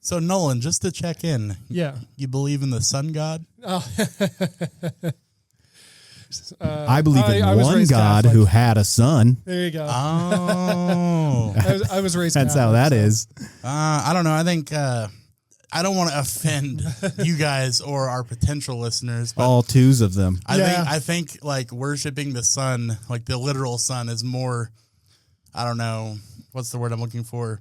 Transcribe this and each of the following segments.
So Nolan, just to check in. Yeah. You believe in the sun god? Oh. I believe in one God Catholic. Who had a son. There you go. Oh. I was raised That's Catholic, how that is. I don't know. I think I don't want to offend you guys or our potential listeners. But all twos of them. I think like worshiping the sun, like the literal sun, is more, I don't know, what's the word I'm looking for?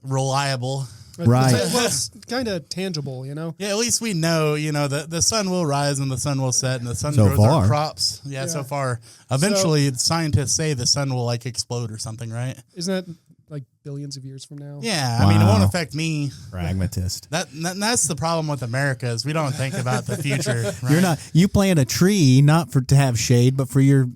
Reliable. Right. Well, it's kind of tangible, you know? Yeah, at least we know, the sun will rise and the sun will set and the sun so grows far. our crops. Yeah, so far. Eventually, scientists say the sun will like explode or something, right? Isn't that like billions of years from now? Yeah, wow. I mean, it won't affect me. Pragmatist. That's the problem with America is we don't think about the future. Right? You plant a tree not to have shade, but for your,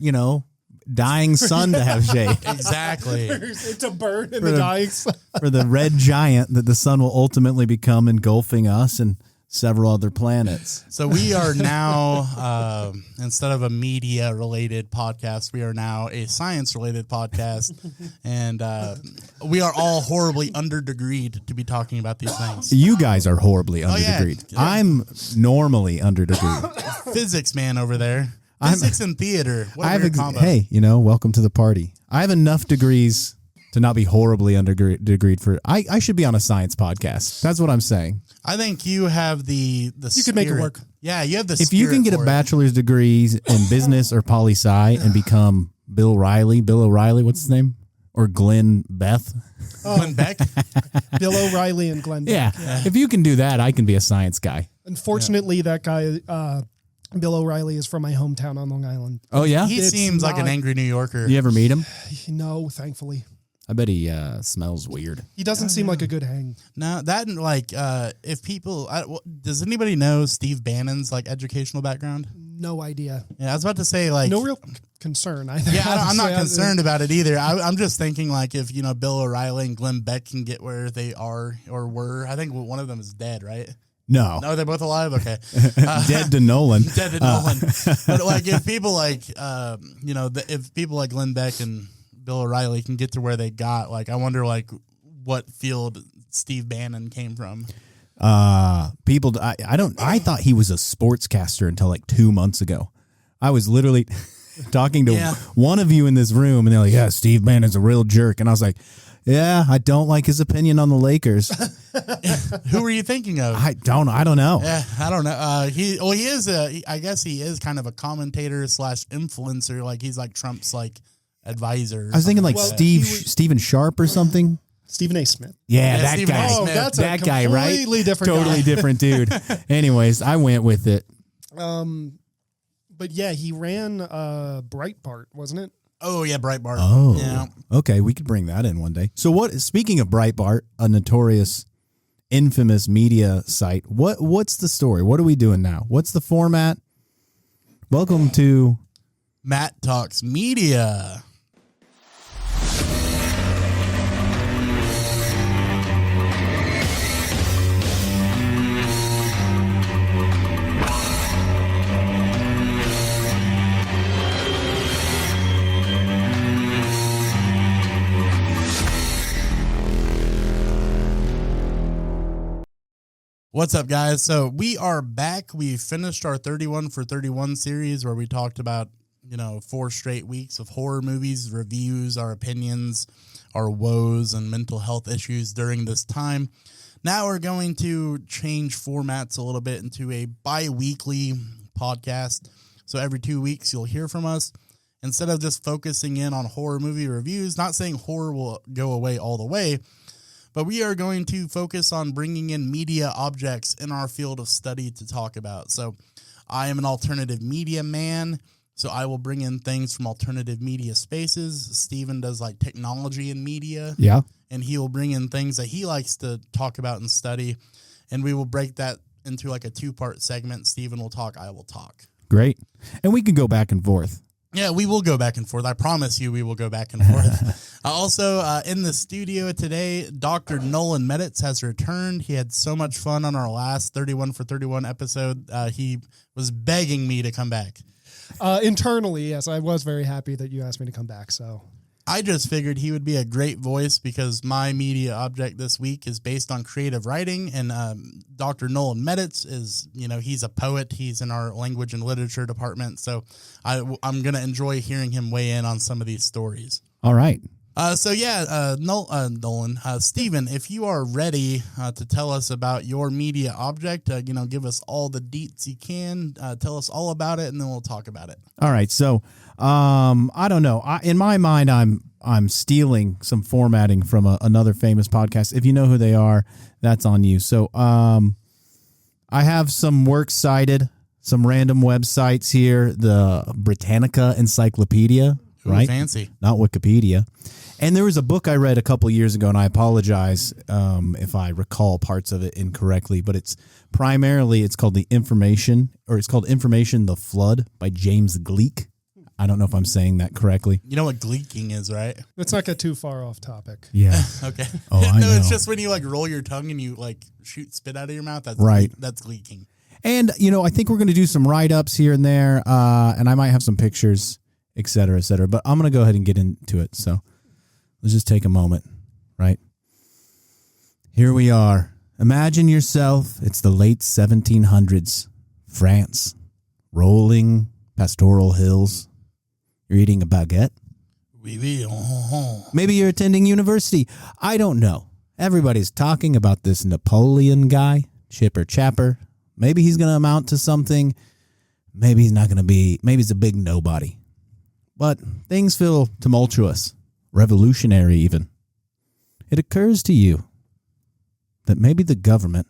dying sun to have shade. Exactly. To burn in the dying sun. For the red giant that the sun will ultimately become, engulfing us and several other planets. So we are now, instead of a media-related podcast, we are now a science-related podcast, and we are all horribly under-degreed to be talking about these things. You guys are horribly under-degreed. Yeah. I'm normally under-degreed. Physics man over there. Physics and theater. What a weird combo. Hey, welcome to the party. I have enough degrees to not be horribly under-degreed for. I should be on a science podcast. That's what I'm saying. I think you have the You could make it work. Yeah, you have the If you can get a bachelor's degree in business or poli-sci and become Bill O'Reilly, what's his name? Or Glenn Beth? Glenn Beck? Bill O'Reilly and Glenn Beck. Yeah. If you can do that, I can be a science guy. Unfortunately, that guy, Bill O'Reilly, is from my hometown on Long Island. Oh, yeah? He seems like an angry New Yorker. You ever meet him? No, thankfully. I bet he smells weird. He doesn't seem like a good hang. No, that like if people, does anybody know Steve Bannon's like educational background? No idea. Yeah, I was about to say like no real concern. I think. Yeah, I'm not concerned about it either. I'm just thinking like if Bill O'Reilly and Glenn Beck can get where they are or were. I think one of them is dead, right? No, they're both alive. Okay, dead to Nolan. Dead to Nolan. But like if people like if people like Glenn Beck and Bill O'Reilly can get to where they got, like I wonder like what field Steve Bannon came from. I thought he was a sportscaster until like 2 months ago. I was literally talking to one of you in this room and they're like, yeah, Steve Bannon's a real jerk. And I was like, yeah, I don't like his opinion on the Lakers. Who were you thinking of? I don't know. Yeah, I don't know. I guess he is kind of a commentator / influencer. Like he's like Trump's like advisor. I was thinking like Stephen Sharp or something. Stephen A. Smith. Yeah, that Stephen guy. A. Smith. That's that a guy, right? Completely different Totally guy. different dude. Anyways, I went with it. But yeah, he ran Breitbart, wasn't it? Oh yeah, Breitbart. Oh, yeah. Okay, we could bring that in one day. So what? Speaking of Breitbart, a notorious, infamous media site. What's the story? What are we doing now? What's the format? Welcome to Matt Talks Media. What's up, guys? So we are back. We finished our 31 for 31 series where we talked about, 4 straight weeks of horror movies, reviews, our opinions, our woes, and mental health issues during this time. Now we're going to change formats a little bit into a bi-weekly podcast. So every 2 weeks you'll hear from us. Instead of just focusing in on horror movie reviews, not saying horror will go away all the way, but we are going to focus on bringing in media objects in our field of study to talk about. So I am an alternative media man, so I will bring in things from alternative media spaces. Steven does like technology and media. Yeah. And he will bring in things that he likes to talk about and study. And we will break that into like a 2-part segment. Steven will talk, I will talk. Great. And we can go back and forth. Yeah, we will go back and forth. I promise you we will go back and forth. Also, in the studio today, Dr. Nolan Meditz has returned. He had so much fun on our last 31 for 31 episode. He was begging me to come back. Internally, yes, I was very happy that you asked me to come back. So I just figured he would be a great voice because my media object this week is based on creative writing, and Dr. Nolan Meditz is, he's a poet. He's in our language and literature department, so I'm going to enjoy hearing him weigh in on some of these stories. All right. Nolan, Steven, if you are ready to tell us about your media object, give us all the deets you can, tell us all about it, and then we'll talk about it. All right. So, I don't know. In my mind, I'm stealing some formatting from another famous podcast. If you know who they are, that's on you. So, I have some works cited, some random websites here, the Britannica Encyclopedia, right? Fancy. Not Wikipedia. And there was a book I read a couple years ago, and I apologize if I recall parts of it incorrectly, but it's called Information, The Flood by James Gleek. I don't know if I'm saying that correctly. You know what gleeking is, right? Let's not get too far off topic. Yeah. Okay. Oh, I know. It's just when you roll your tongue and you shoot spit out of your mouth. That's right. That's gleeking. And, I think we're going to do some write-ups here and there, and I might have some pictures, et cetera, et cetera. But I'm going to go ahead and get into it, so let's just take a moment, right? Here we are. Imagine yourself, it's the late 1700s, France, rolling pastoral hills. You're eating a baguette. Maybe you're attending university. I don't know. Everybody's talking about this Napoleon guy, Chipper Chapper. Maybe he's going to amount to something. Maybe he's not going to be. Maybe he's a big nobody. But things feel tumultuous. Revolutionary even. It occurs to you that maybe the government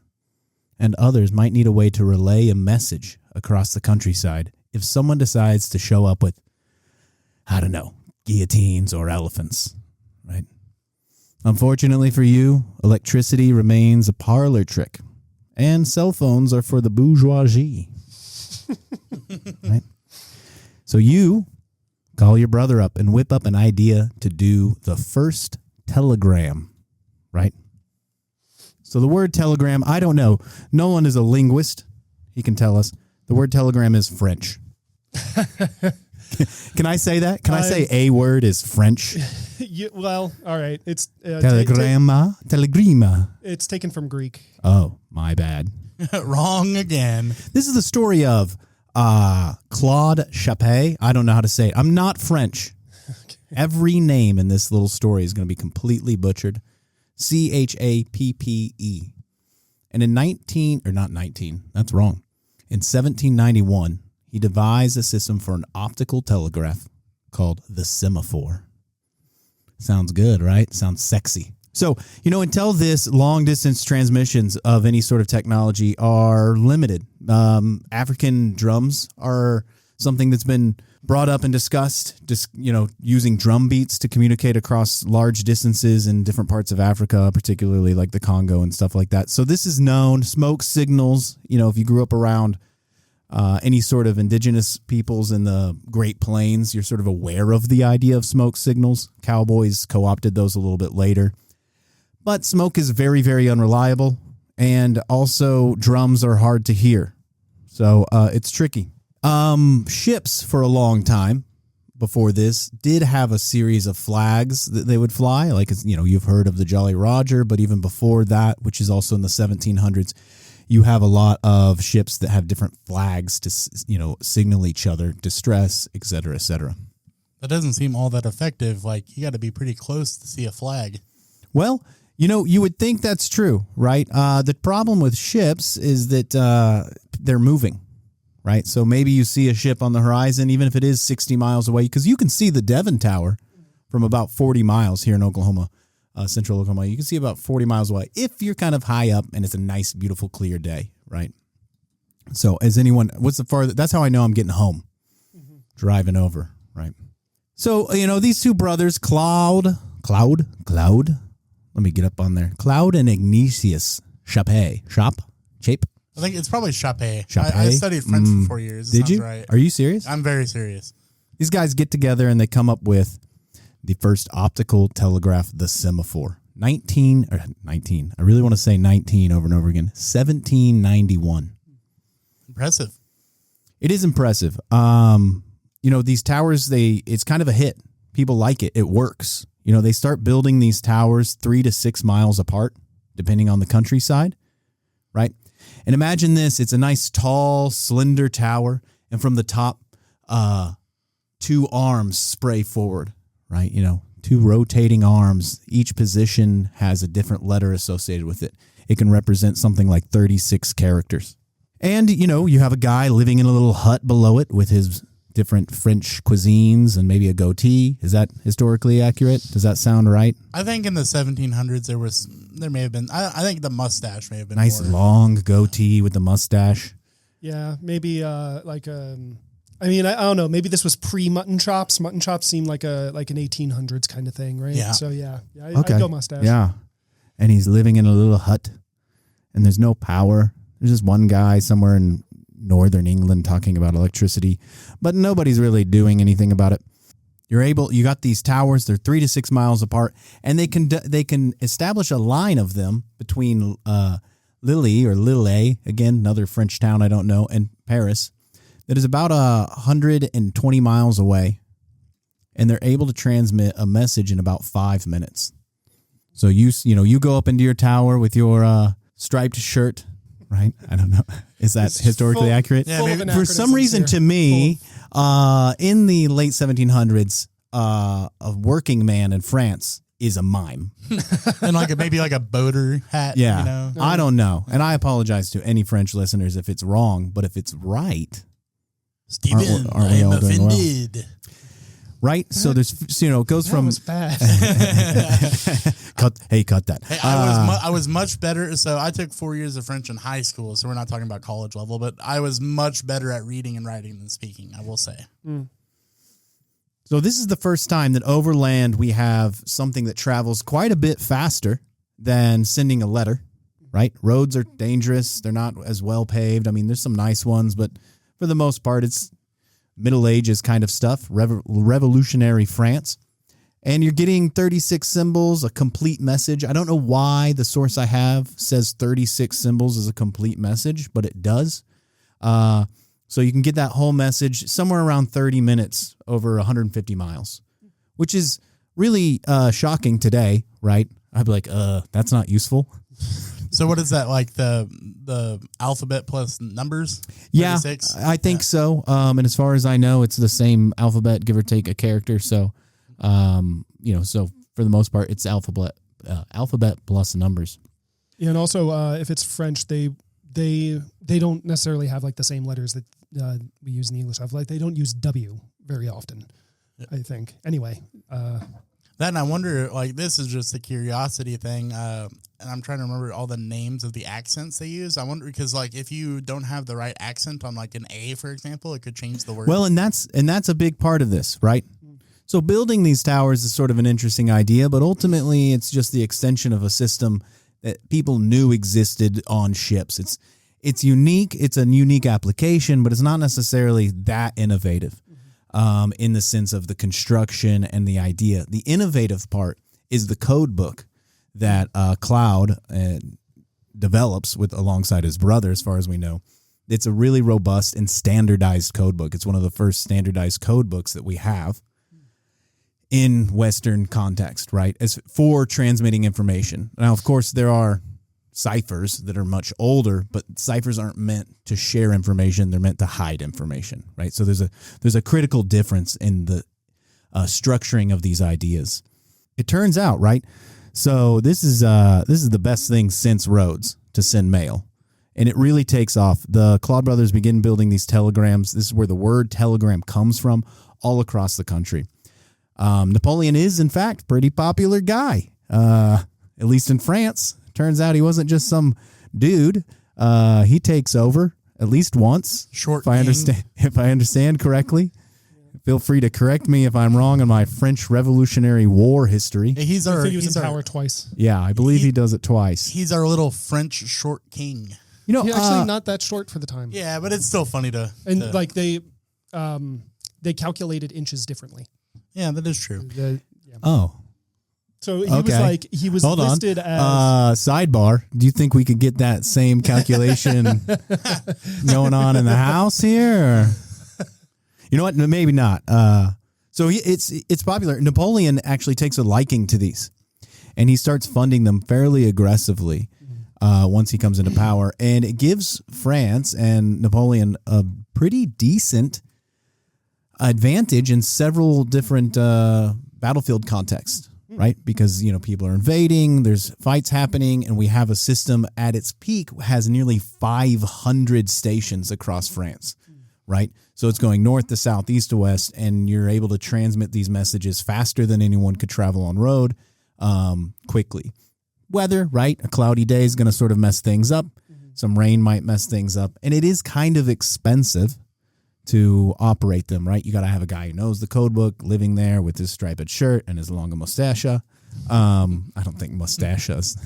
and others might need a way to relay a message across the countryside if someone decides to show up with, I don't know, guillotines or elephants, right? Unfortunately for you, electricity remains a parlor trick, and cell phones are for the bourgeoisie, right? So you call your brother up and whip up an idea to do the first telegram, right? So the word telegram, I don't know. Nolan is a linguist. He can tell us. The word telegram is French. Can I say that? Can I say a word is French? Well, all right. It's Telegramma. It's taken from Greek. Oh, my bad. Wrong again. This is the story of Claude Chappe. I don't know how to say it. I'm not French. Okay. Every name in this little story is going to be completely butchered. Chappe. And in 1791, he devised a system for an optical telegraph called the Semaphore. Sounds good, right? Sounds sexy. So, until this, long-distance transmissions of any sort of technology are limited. African drums are something that's been brought up and discussed, just, using drum beats to communicate across large distances in different parts of Africa, particularly like the Congo and stuff like that. So this is known. Smoke signals, if you grew up around any sort of indigenous peoples in the Great Plains, you're sort of aware of the idea of smoke signals. Cowboys co-opted those a little bit later. But smoke is very, very unreliable, and also drums are hard to hear. So it's tricky. Ships for a long time before this did have a series of flags that they would fly. Like, you've heard of the Jolly Roger, but even before that, which is also in the 1700s, you have a lot of ships that have different flags to, signal each other, distress, et cetera, et cetera. That doesn't seem all that effective. You got to be pretty close to see a flag. Well, you would think that's true, right? The problem with ships is that they're moving, right? So maybe you see a ship on the horizon, even if it is 60 miles away, because you can see the Devon Tower from about 40 miles here in Oklahoma, central Oklahoma. You can see about 40 miles away if you're kind of high up and it's a nice, beautiful, clear day, right? So what's the farthest? That's how I know I'm getting home, driving over, right? So, these two brothers, Cloud. Let me get up on there. Claude and Ignatius Chappe. Chape? I think it's probably Chappe. Chappe? I studied French for 4 years. Did you? Right. Are you serious? I'm very serious. These guys get together and they come up with the first optical telegraph, the Semaphore. 19. I really want to say 19 over and over again. 1791. Impressive. It is impressive. These towers, it's kind of a hit. People like it. It works. You know, they start building these towers 3 to 6 miles apart, depending on the countryside, right? And imagine this. It's a nice, tall, slender tower. And from the top, 2 arms spray forward, right? You know, 2 rotating arms. Each position has a different letter associated with it. It can represent something like 36 characters. And, you know, you have a guy living in a little hut below it with his different French cuisines and maybe a goatee. Is that historically accurate? Does that sound right? I think in the 1700s there may have been. I think the mustache may have been nice more. Long goatee with the mustache. Yeah, maybe I don't know. Maybe this was pre-mutton chops. Mutton chops seem like an 1800s kind of thing, right? Yeah. So yeah, Okay. I'd go mustache. Yeah. And he's living in a little hut and there's no power. There's just one guy somewhere in northern England talking about electricity, but nobody's really doing anything about it. You got these towers, they're 3 to 6 miles apart, and they can establish a line of them between Lille or Lille, again, another French town I don't know, and Paris, that is about 120 miles away, and they're able to transmit a message in about 5 minutes. So you go up into your tower with your striped shirt, right? I don't know. Is that historically accurate? Yeah, maybe. For some reason, to me, in the late 1700s, a working man in France is a mime. And maybe a boater hat. Yeah. You know? I don't know. And I apologize to any French listeners if it's wrong, but if it's right, Steven, aren't I we am all doing well? offended. Right? So there's, it goes That from... was bad. cut that. Hey, I was much better. So I took 4 years of French in high school. So we're not talking about college level, but I was much better at reading and writing than speaking, I will say. So this is the first time that overland we have something that travels quite a bit faster than sending a letter, right? Roads are dangerous. They're not as well paved. I mean, there's some nice ones, but for the most part, it's Middle Ages kind of stuff, revolutionary France. And you're getting 36 symbols, a complete message. I don't know why the source I have says 36 symbols is a complete message, but it does. So you can get that whole message somewhere around 30 minutes over 150 miles, which is really shocking today, right? I'd be like, that's not useful. So what is that, like the alphabet plus numbers? 36? Yeah, I think so. And as far as I know, it's the same alphabet, give or take a character. So, so for the most part, it's alphabet plus numbers. Yeah, and also if it's French, they don't necessarily have like the same letters that we use in the English. Like they don't use W very often. I think. Anyway. That, and I wonder, this is just a curiosity thing, and I'm trying to remember all the names of the accents they use. I wonder, because, if you don't have the right accent on, an A, for example, it could change the word. Well, and that's a big part of this, right? So building these towers is sort of an interesting idea, but ultimately it's just the extension of a system that people knew existed on ships. It's unique. It's a unique application, but it's not necessarily that innovative. In the sense of the construction and the idea. The innovative part is the code book that Cloud develops alongside his brother, as far as we know. It's a really robust and standardized code book. It's one of the first standardized code books that we have in Western context, right? As for transmitting information. Now, of course, there are ciphers that are much older, but ciphers aren't meant to share information. They're meant to hide information, right? So there's a critical difference in the structuring of these ideas. It turns out, right? So this is the best thing since roads to send mail. And it really takes off. The Claude brothers begin building these telegrams. This is where the word telegram comes from, all across the country. Napoleon is, in fact, pretty popular guy, at least in France. Turns out he wasn't just some dude. He takes over at least once. If I understand correctly. Feel free to correct me if I'm wrong on my French Revolutionary War history. I think he was in power twice. Yeah, I believe he does it twice. He's our little French short king. He's actually not that short for the time. Yeah, but it's still funny to... they calculated inches differently. Yeah, that is true. Oh. So he was Hold listed on. as... Sidebar, do you think we could get that same calculation going on in the house here? Or? You know what? Maybe not. So So it's popular. Napoleon actually takes a liking to these, and he starts funding them fairly aggressively once he comes into power. And it gives France and Napoleon a pretty decent advantage in several different battlefield contexts, right? Because, people are invading, there's fights happening, and we have a system at its peak has nearly 500 stations across France, right? So it's going north to south, east to west, and you're able to transmit these messages faster than anyone could travel on road quickly. Weather, right? A cloudy day is going to sort of mess things up. Some rain might mess things up, and it is kind of expensive to operate them, right? You got to have a guy who knows the code book living there with his striped shirt and his long mustache. I don't think mustaches.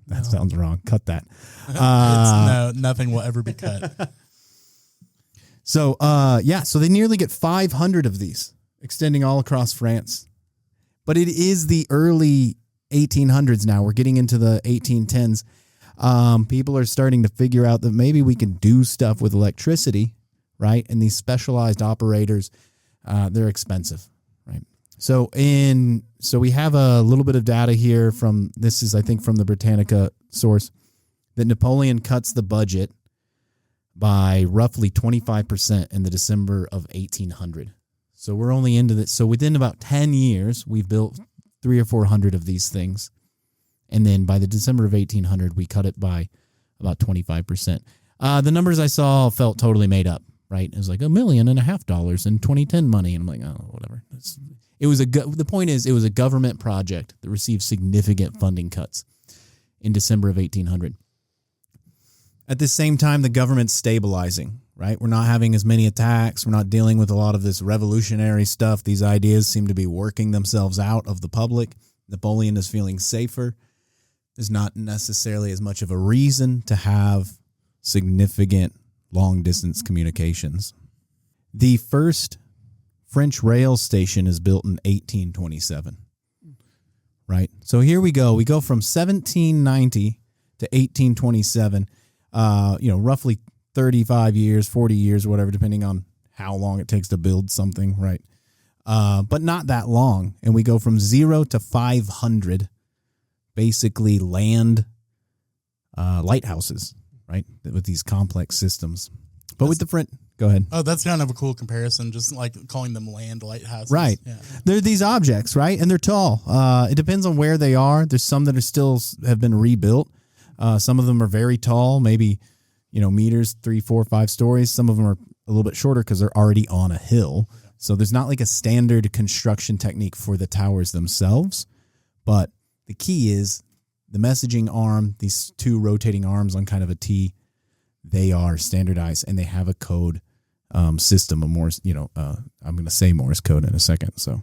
That sounds wrong. Cut that. No, nothing will ever be cut. So they nearly get 500 of these extending all across France. But it is the early 1800s now. We're getting into the 1810s. People are starting to figure out that maybe we can do stuff with electricity, right? And these specialized operators, they're expensive, right? So we have a little bit of data here from, this is, I think, from the Britannica source, that Napoleon cuts the budget by roughly 25% in the December of 1800. So we're only into this. So within about 10 years, we've built 300 or 400 of these things. And then by the December of 1800, we cut it by about 25%. The numbers I saw felt totally made up. Right, it was like $1.5 million in 2010 money, and I'm like, oh, whatever. The point is, it was a government project that received significant funding cuts in December of 1800. At the same time, the government's stabilizing. Right, we're not having as many attacks. We're not dealing with a lot of this revolutionary stuff. These ideas seem to be working themselves out of the public. Napoleon is feeling safer. There's not necessarily as much of a reason to have significant long-distance communications. The first French rail station is built in 1827, right? So here we go. We go from 1790 to 1827, roughly 35 years, 40 years, whatever, depending on how long it takes to build something, right? But not that long. And we go from 0 to 500, basically land lighthouses, right, with these complex systems. But with the French, go ahead. Oh, that's kind of a cool comparison, just like calling them land lighthouses. Right. Yeah. They're these objects, right, and they're tall. It depends on where they are. There's some that are still have been rebuilt. Some of them are very tall, maybe, meters, 3, 4, 5 stories. Some of them are a little bit shorter because they're already on a hill. So there's not like a standard construction technique for the towers themselves. But the key is, the messaging arm, these two rotating arms on kind of a T, they are standardized and they have a code system, a Morse, I'm going to say Morse code in a second. So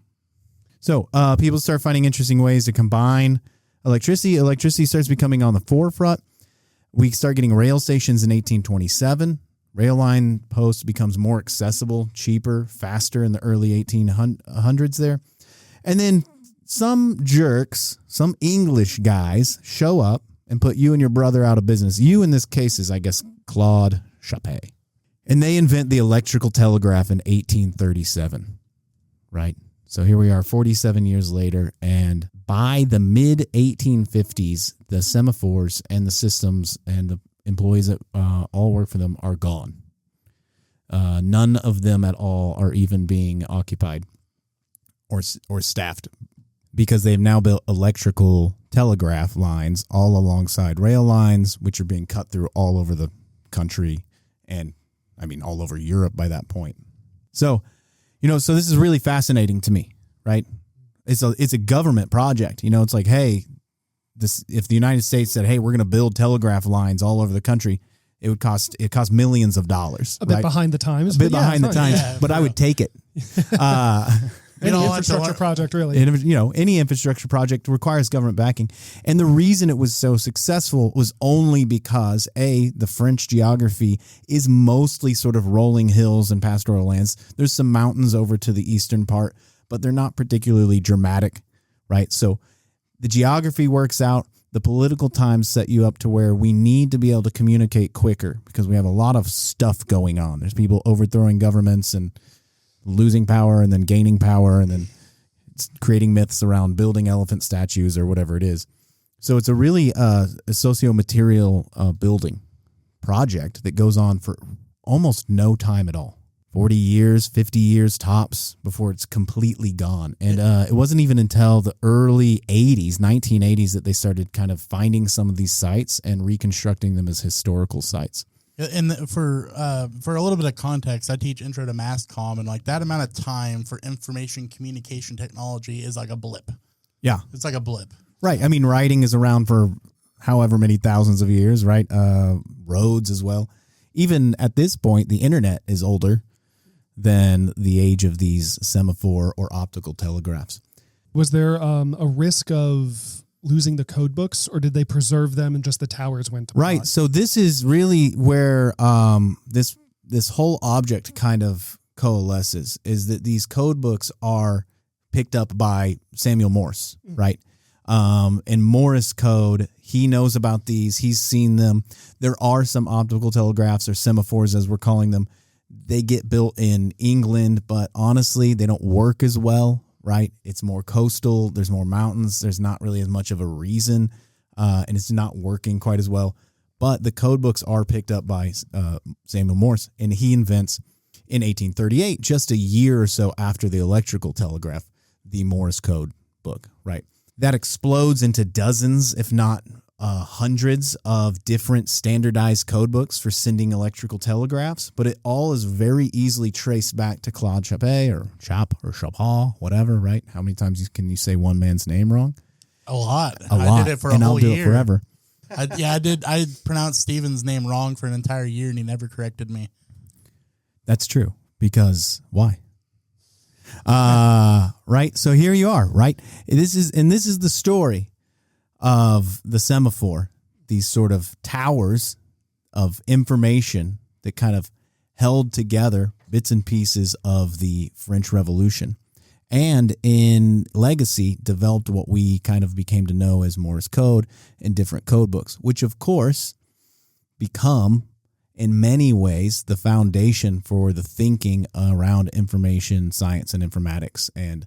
people start finding interesting ways to combine electricity. Electricity starts becoming on the forefront. We start getting rail stations in 1827. Rail line post becomes more accessible, cheaper, faster in the early 1800s there. And then some jerks, some English guys show up and put you and your brother out of business. You in this case is, I guess, Claude Chappé. And they invent the electrical telegraph in 1837, right? So here we are 47 years later, and by the mid-1850s, the semaphores and the systems and the employees that all work for them are gone. None of them at all are even being occupied or staffed, because they've now built electrical telegraph lines all alongside rail lines, which are being cut through all over the country and, all over Europe by that point. So, so this is really fascinating to me, right? It's a government project. It's like, hey, if the United States said, hey, we're going to build telegraph lines all over the country, it cost millions of dollars. A bit behind the times. Behind the times, but I would take it. Any infrastructure project, really. Any infrastructure project requires government backing. And the reason it was so successful was only because, the French geography is mostly sort of rolling hills and pastoral lands. There's some mountains over to the eastern part, but they're not particularly dramatic, right? So the geography works out. The political times set you up to where we need to be able to communicate quicker because we have a lot of stuff going on. There's people overthrowing governments and losing power and then gaining power and then creating myths around building elephant statues or whatever it is. So it's a really a socio-material building project that goes on for almost no time at all. 40 years, 50 years tops before it's completely gone. And it wasn't even until the early 80s, 1980s, that they started kind of finding some of these sites and reconstructing them as historical sites. And for a little bit of context, I teach Intro to Mass Comm, and like that amount of time for information communication technology is like a blip. Yeah. It's like a blip. Right. I mean, writing is around for however many thousands of years, right? Roads as well. Even at this point, the internet is older than the age of these semaphore or optical telegraphs. Was there a risk of losing the code books, or did they preserve them and just the towers went to pot? Right. So this is really where this whole object kind of coalesces, is that these code books are picked up by Samuel Morse, right? In Morse code, he knows about these. He's seen them. There are some optical telegraphs, or semaphores as we're calling them. They get built in England, but honestly, they don't work as well, right? It's more coastal. There's more mountains. There's not really as much of a reason, and it's not working quite as well. But the code books are picked up by Samuel Morse, and he invents in 1838, just a year or so after the electrical telegraph, the Morse code book, right? That explodes into dozens, if not hundreds of different standardized code books for sending electrical telegraphs, but it all is very easily traced back to Claude Chapet or Chapin, whatever, right? How many times can you say one man's name wrong? A lot. A lot. I did it for a and whole I'll do year. it forever. I did. I pronounced Steven's name wrong for an entire year, and he never corrected me. That's true. Because why? Right. So here you are, right? This is the story of the semaphore, these sort of towers of information that kind of held together bits and pieces of the French Revolution, and in legacy developed what we kind of became to know as Morse code and different code books, which of course become in many ways the foundation for the thinking around information science and informatics, and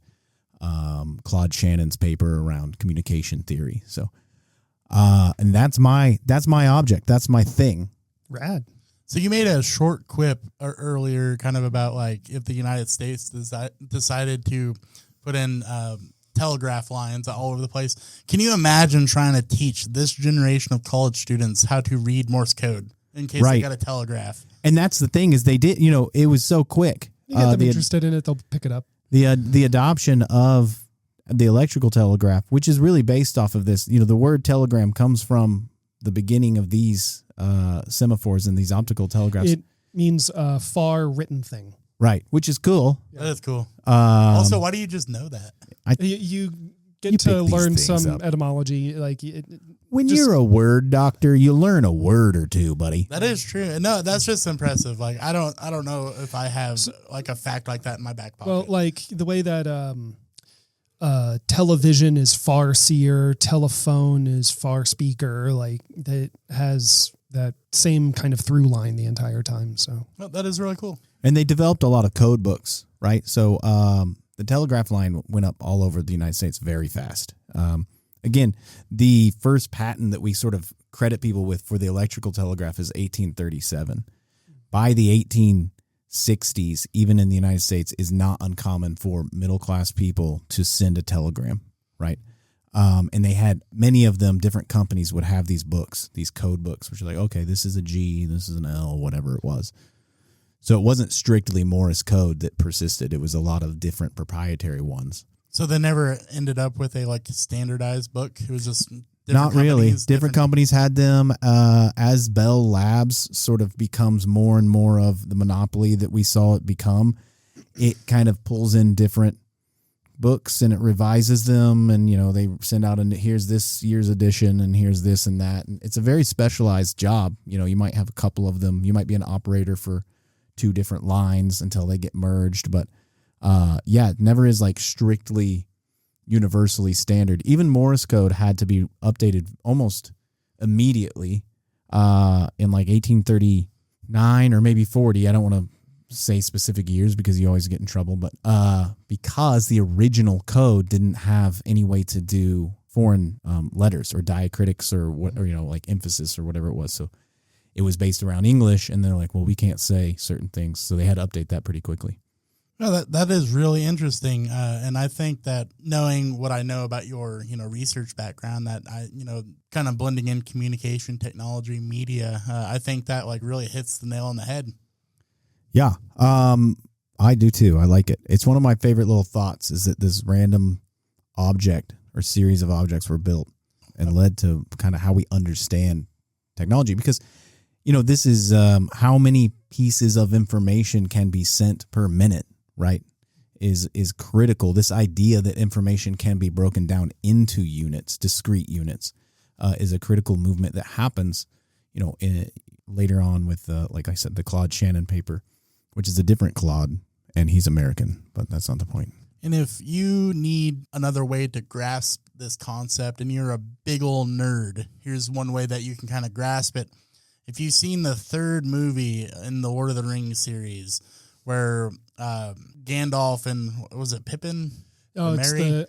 Claude Shannon's paper around communication theory. So, and that's my object. That's my thing. Rad. So you made a short quip earlier, kind of about like if the United States decided to put in telegraph lines all over the place. Can you imagine trying to teach this generation of college students how to read Morse code in case they got a telegraph? And that's the thing, is they did, it was so quick. You get them interested in it, they'll pick it up. The adoption of the electrical telegraph, which is really based off of this, the word telegram comes from the beginning of these semaphores and these optical telegraphs. It means far written thing. Right, which is cool. That is cool. Also, why do you just know that? You get to learn some etymology. Like when you're a word doctor, you learn a word or two, buddy. That is true. No, that's just impressive. Like I don't know if I have like a fact like that in my back pocket. Well, like the way that television is far seer, telephone is far speaker, like that has that same kind of through line the entire time. So that is really cool. And they developed a lot of code books, right? So the telegraph line went up all over the United States very fast. Again, the first patent that we sort of credit people with for the electrical telegraph is 1837. By the 1860s, even in the United States, is not uncommon for middle-class people to send a telegram, right? And they had many of them, different companies would have these books, these code books, which are like, okay, this is a G, this is an L, whatever it was. So it wasn't strictly Morse code that persisted. It was a lot of different proprietary ones. So they never ended up with a like standardized book. It was just not really. Different companies had them. As Bell Labs sort of becomes more and more of the monopoly that we saw it become, it kind of pulls in different books and it revises them, and they send out here's this year's edition and here's this and that. And it's a very specialized job. You might have a couple of them. You might be an operator for 2 different lines until they get merged, but it never is like strictly universally standard. Even Morse code had to be updated almost immediately in like 1839 or maybe 40. I don't want to say specific years because you always get in trouble, but because the original code didn't have any way to do foreign letters or diacritics or what, or like emphasis or whatever it was. So it was based around English, and they're like, well, we can't say certain things, so they had to update that pretty quickly. No, that is really interesting, and I think that knowing what I know about your research background, that I kind of blending in communication technology, media, I think that like really hits the nail on the head. Yeah, I do too. I like it. It's one of my favorite little thoughts is that this random object or series of objects were built and led to kind of how we understand technology, because this is how many pieces of information can be sent per minute. Right, is critical. This idea that information can be broken down into units, discrete units, is a critical movement that happens, later on with, like I said, the Claude Shannon paper, which is a different Claude, and he's American, but that's not the point. And if you need another way to grasp this concept, and you're a big old nerd, here's one way that you can kind of grasp it. If you've seen the third movie in the Lord of the Rings series, where Gandalf and was it Pippin? Oh, it's the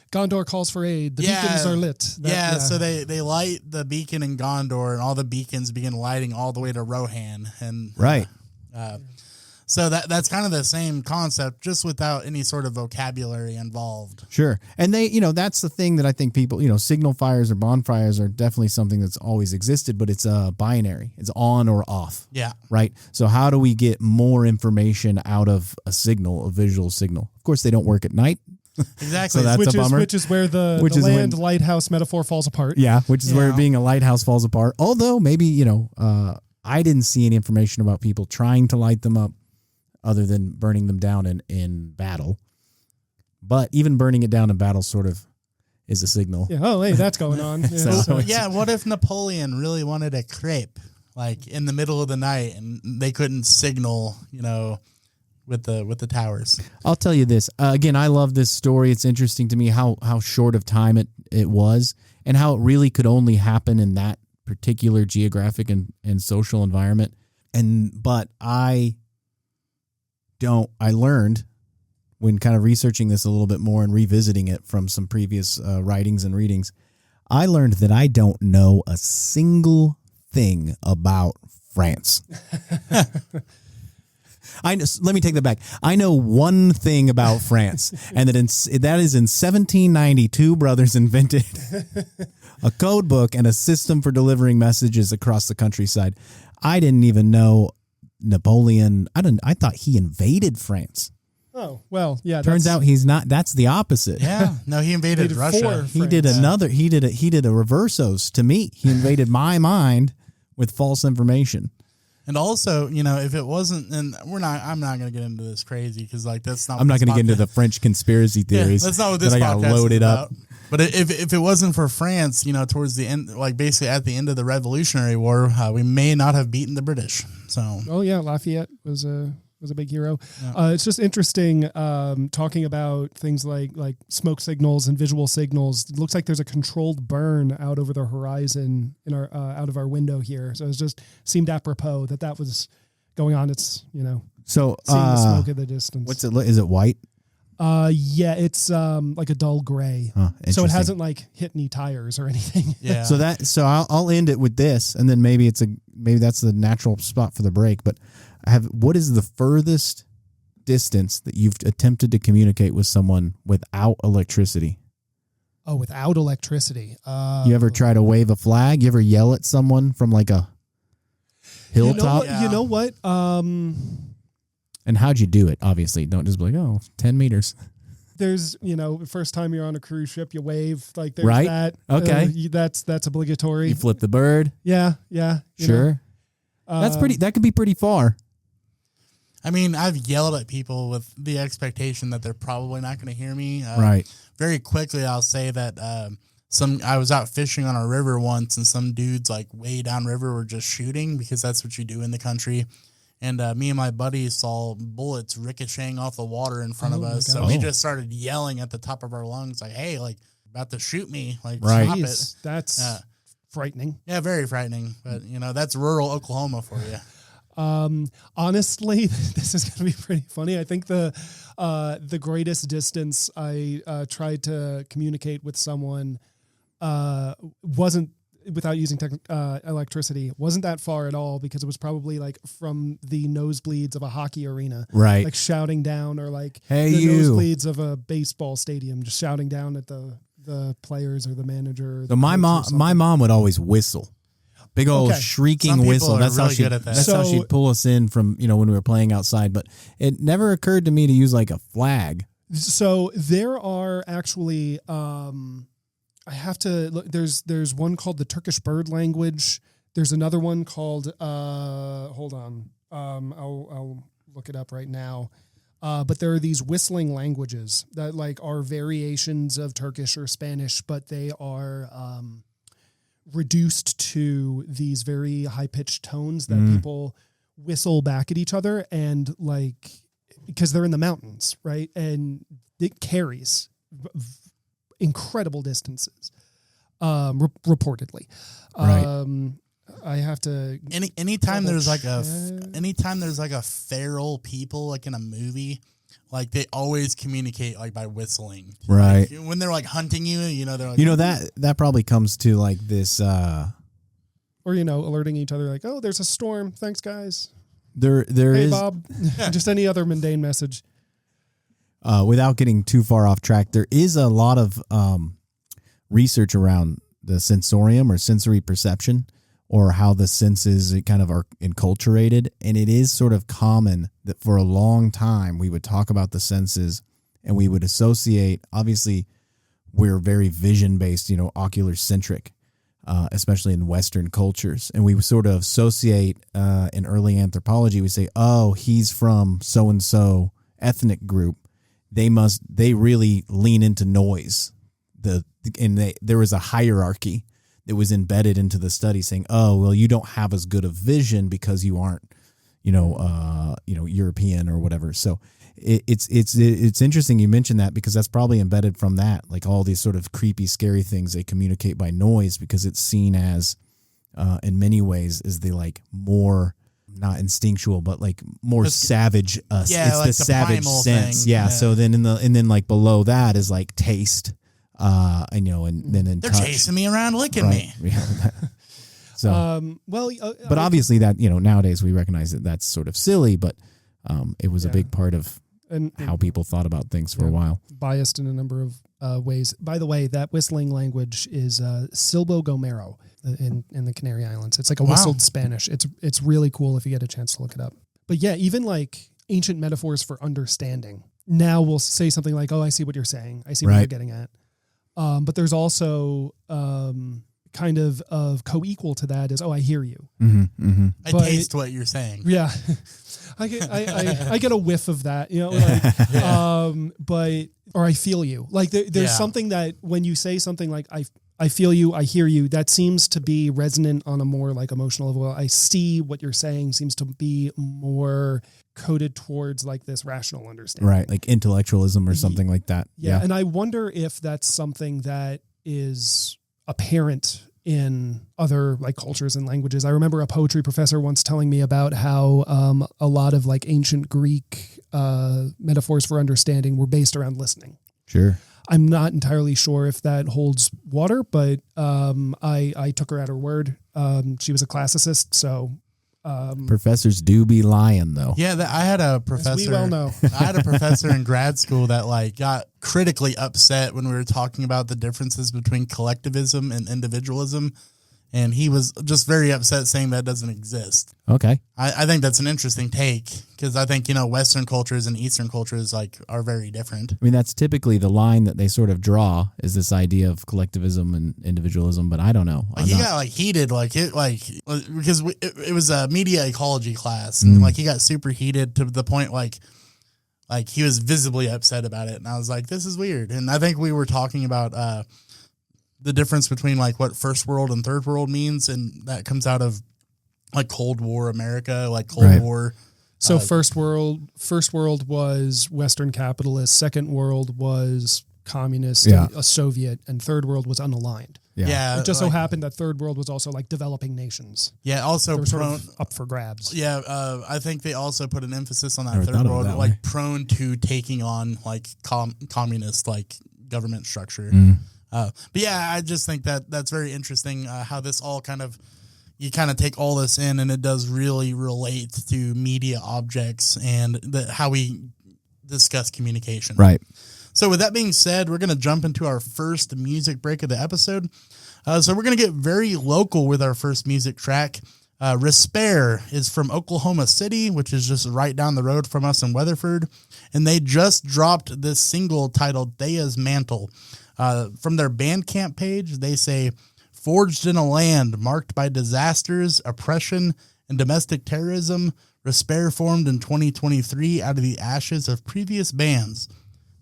Gondor calls for aid. The beacons are lit. So they light the beacon in Gondor, and all the beacons begin lighting all the way to Rohan. And right. So that's kind of the same concept, just without any sort of vocabulary involved. Sure. And they, that's the thing that I think people, signal fires or bonfires are definitely something that's always existed, but it's binary. It's on or off. Yeah. Right. So how do we get more information out of a signal, a visual signal? Of course, they don't work at night. Exactly. So that's a bummer. Which is where the land lighthouse metaphor falls apart. Yeah. Which is where being a lighthouse falls apart. Although maybe, I didn't see any information about people trying to light them up, other than burning them down in battle. But even burning it down in battle sort of is a signal. Yeah. Oh, hey, that's going on. Yeah. What if Napoleon really wanted a crepe, like in the middle of the night, and they couldn't signal, with the towers? I'll tell you this. Again, I love this story. It's interesting to me how short of time it was, and how it really could only happen in that particular geographic and social environment. But I learned when kind of researching this a little bit more and revisiting it from some previous writings and readings, I learned that I don't know a single thing about France. Let me take that back. I know one thing about France, and that is in 1790, two brothers invented a code book and a system for delivering messages across the countryside. I didn't even know Napoleon, I thought he invaded France. Oh, well, yeah. Turns out he's not. That's the opposite. Yeah. No, he invaded Russia. He did another. He did a reversos to me. He invaded my mind with false information. And also, if it wasn't, and I'm not going to get into this crazy because that's not. I'm not going to get into the French conspiracy theories. Yeah, that's not what this podcast I got loaded up. But if it wasn't for France, towards the end, like basically at the end of the Revolutionary War, we may not have beaten the British. So. Oh yeah, Lafayette was a big hero. Yeah. It's just interesting talking about things like smoke signals and visual signals. It looks like there's a controlled burn out over the horizon in our out of our window here. So it just seemed apropos that was going on. It's so seeing the smoke in the distance. What's it? Is it white? Yeah, it's like a dull gray. So it hasn't hit any tires or anything. Yeah. So I'll end it with this, and then maybe that's the natural spot for the break. But what is the furthest distance that you've attempted to communicate with someone without electricity? Oh, without electricity. You ever try to wave a flag? You ever yell at someone from a hilltop? You know what? And how'd you do it? Obviously, don't just be 10 meters. There's, first time you're on a cruise ship, you wave. There's right? that. Okay. That's obligatory. You flip the bird. Yeah. Sure. That could be pretty far. I mean, I've yelled at people with the expectation that they're probably not going to hear me. Right. Very quickly, I'll say that I was out fishing on a river once, and some dudes way downriver were just shooting because that's what you do in the country. And me and my buddies saw bullets ricocheting off the water in front of us. So we just started yelling at the top of our lungs, hey, about to shoot me. Right. Stop it. That's frightening. Yeah, very frightening. But, that's rural Oklahoma for you. Honestly, this is going to be pretty funny. I think the greatest distance I tried to communicate with someone wasn't without using electricity. Wasn't that far at all, because it was probably like from the nosebleeds of a hockey arena, right? Like shouting down, or like hey, the you. nosebleeds of a baseball stadium, just shouting down at the players or the manager. Or so my mom would always whistle. Big old shrieking whistle. That's really how she. Good at that. That's how she'd pull us in from when we were playing outside. But it never occurred to me to use like a flag. So there are actually. I have to look. There's one called the Turkish bird language. There's another one called. Hold on. I'll look it up right now. But there are these whistling languages that like are variations of Turkish or Spanish, but they are. Reduced to these very high-pitched tones that people whistle back at each other, and like because they're in the mountains, right? And it carries incredible distances, reportedly. Right. I have to anytime there's like a feral people like in a movie. Like they always communicate like by whistling, right? Like, when they're like hunting you, they're like, that probably comes to like this, or alerting each other like, oh, there's a storm. Thanks, guys. There hey, is Bob. Just any other mundane message. Without getting too far off track, there is a lot of research around the sensorium or sensory perception, or how the senses kind of are enculturated. And it is sort of common that for a long time we would talk about the senses and we would associate, obviously we're very vision-based, ocular centric, especially in Western cultures. And we would sort of associate in early anthropology, we say, oh, he's from so-and-so ethnic group. They really lean into noise. There was a hierarchy that was embedded into the study saying, oh, well, you don't have as good of vision because you aren't, European or whatever. So it's interesting you mentioned that, because that's probably embedded from that, like all these sort of creepy, scary things they communicate by noise, because it's seen as, in many ways, is the like more, not instinctual, but like more savage. It's like the savage sense. Yeah. So then and then like below that is like taste. And then they're touch. chasing me around, licking me. So, but obviously that, nowadays we recognize that that's sort of silly, but it was a big part of how people thought about things for a while. Biased in a number of ways. By the way, that whistling language is Silbo Gomero in the Canary Islands. It's like a whistled Spanish. It's really cool if you get a chance to look it up. But yeah, even like ancient metaphors for understanding. Now we'll say something like, oh, I see what you're saying. I see what you're getting at. But there's also kind of co-equal to that is, oh, I hear you. Mm-hmm, mm-hmm. I taste what you're saying. Yeah. I get a whiff of that, or I feel you. Like there's something that when you say something like, I feel you, I hear you, that seems to be resonant on a more like emotional level. I see what you're saying seems to be more coded towards like this rational understanding. Right. Like intellectualism or something like that. Yeah. And I wonder if that's something that is apparent in other like cultures and languages. I remember a poetry professor once telling me about how a lot of like ancient Greek metaphors for understanding were based around listening. Sure. I'm not entirely sure if that holds water, but I took her at her word. She was a classicist, so professors do be lying, though. Yeah, I had a professor. As we well know. I had a professor in grad school that like got critically upset when we were talking about the differences between collectivism and individualism, and he was just very upset, saying that doesn't exist. Okay, I think that's an interesting take, because I think Western cultures and Eastern cultures like are very different. I mean, that's typically the line that they sort of draw, is this idea of collectivism and individualism. But I don't know. Like he got like heated, because it was a media ecology class, and like he got super heated to the point like he was visibly upset about it, and I was like, this is weird. And I think we were talking about the difference between like what first world and third world means, and that comes out of like Cold War America, like Cold War. So first world was Western capitalist, second world was communist, Soviet, and third world was unaligned. Yeah. It just so happened that third world was also like developing nations. Yeah. Also They were sort of up for grabs. Yeah. I think they also put an emphasis on that third world, like prone to taking on like communist like government structure. But yeah, I just think that that's very interesting how this all you kind of take all this in, and it does really relate to media objects and how we discuss communication. Right. So with that being said, we're going to jump into our first music break of the episode. So we're going to get very local with our first music track. Respair is from Oklahoma City, which is just right down the road from us in Weatherford. And they just dropped this single titled Thea's Mantle. From their Bandcamp page, they say, forged in a land marked by disasters, oppression, and domestic terrorism, Respair formed in 2023 out of the ashes of previous bands.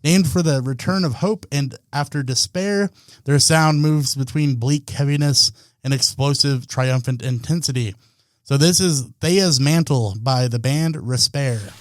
Named for the return of hope and after despair, their sound moves between bleak heaviness and explosive triumphant intensity. So this is Thea's Mantle by the band Respair.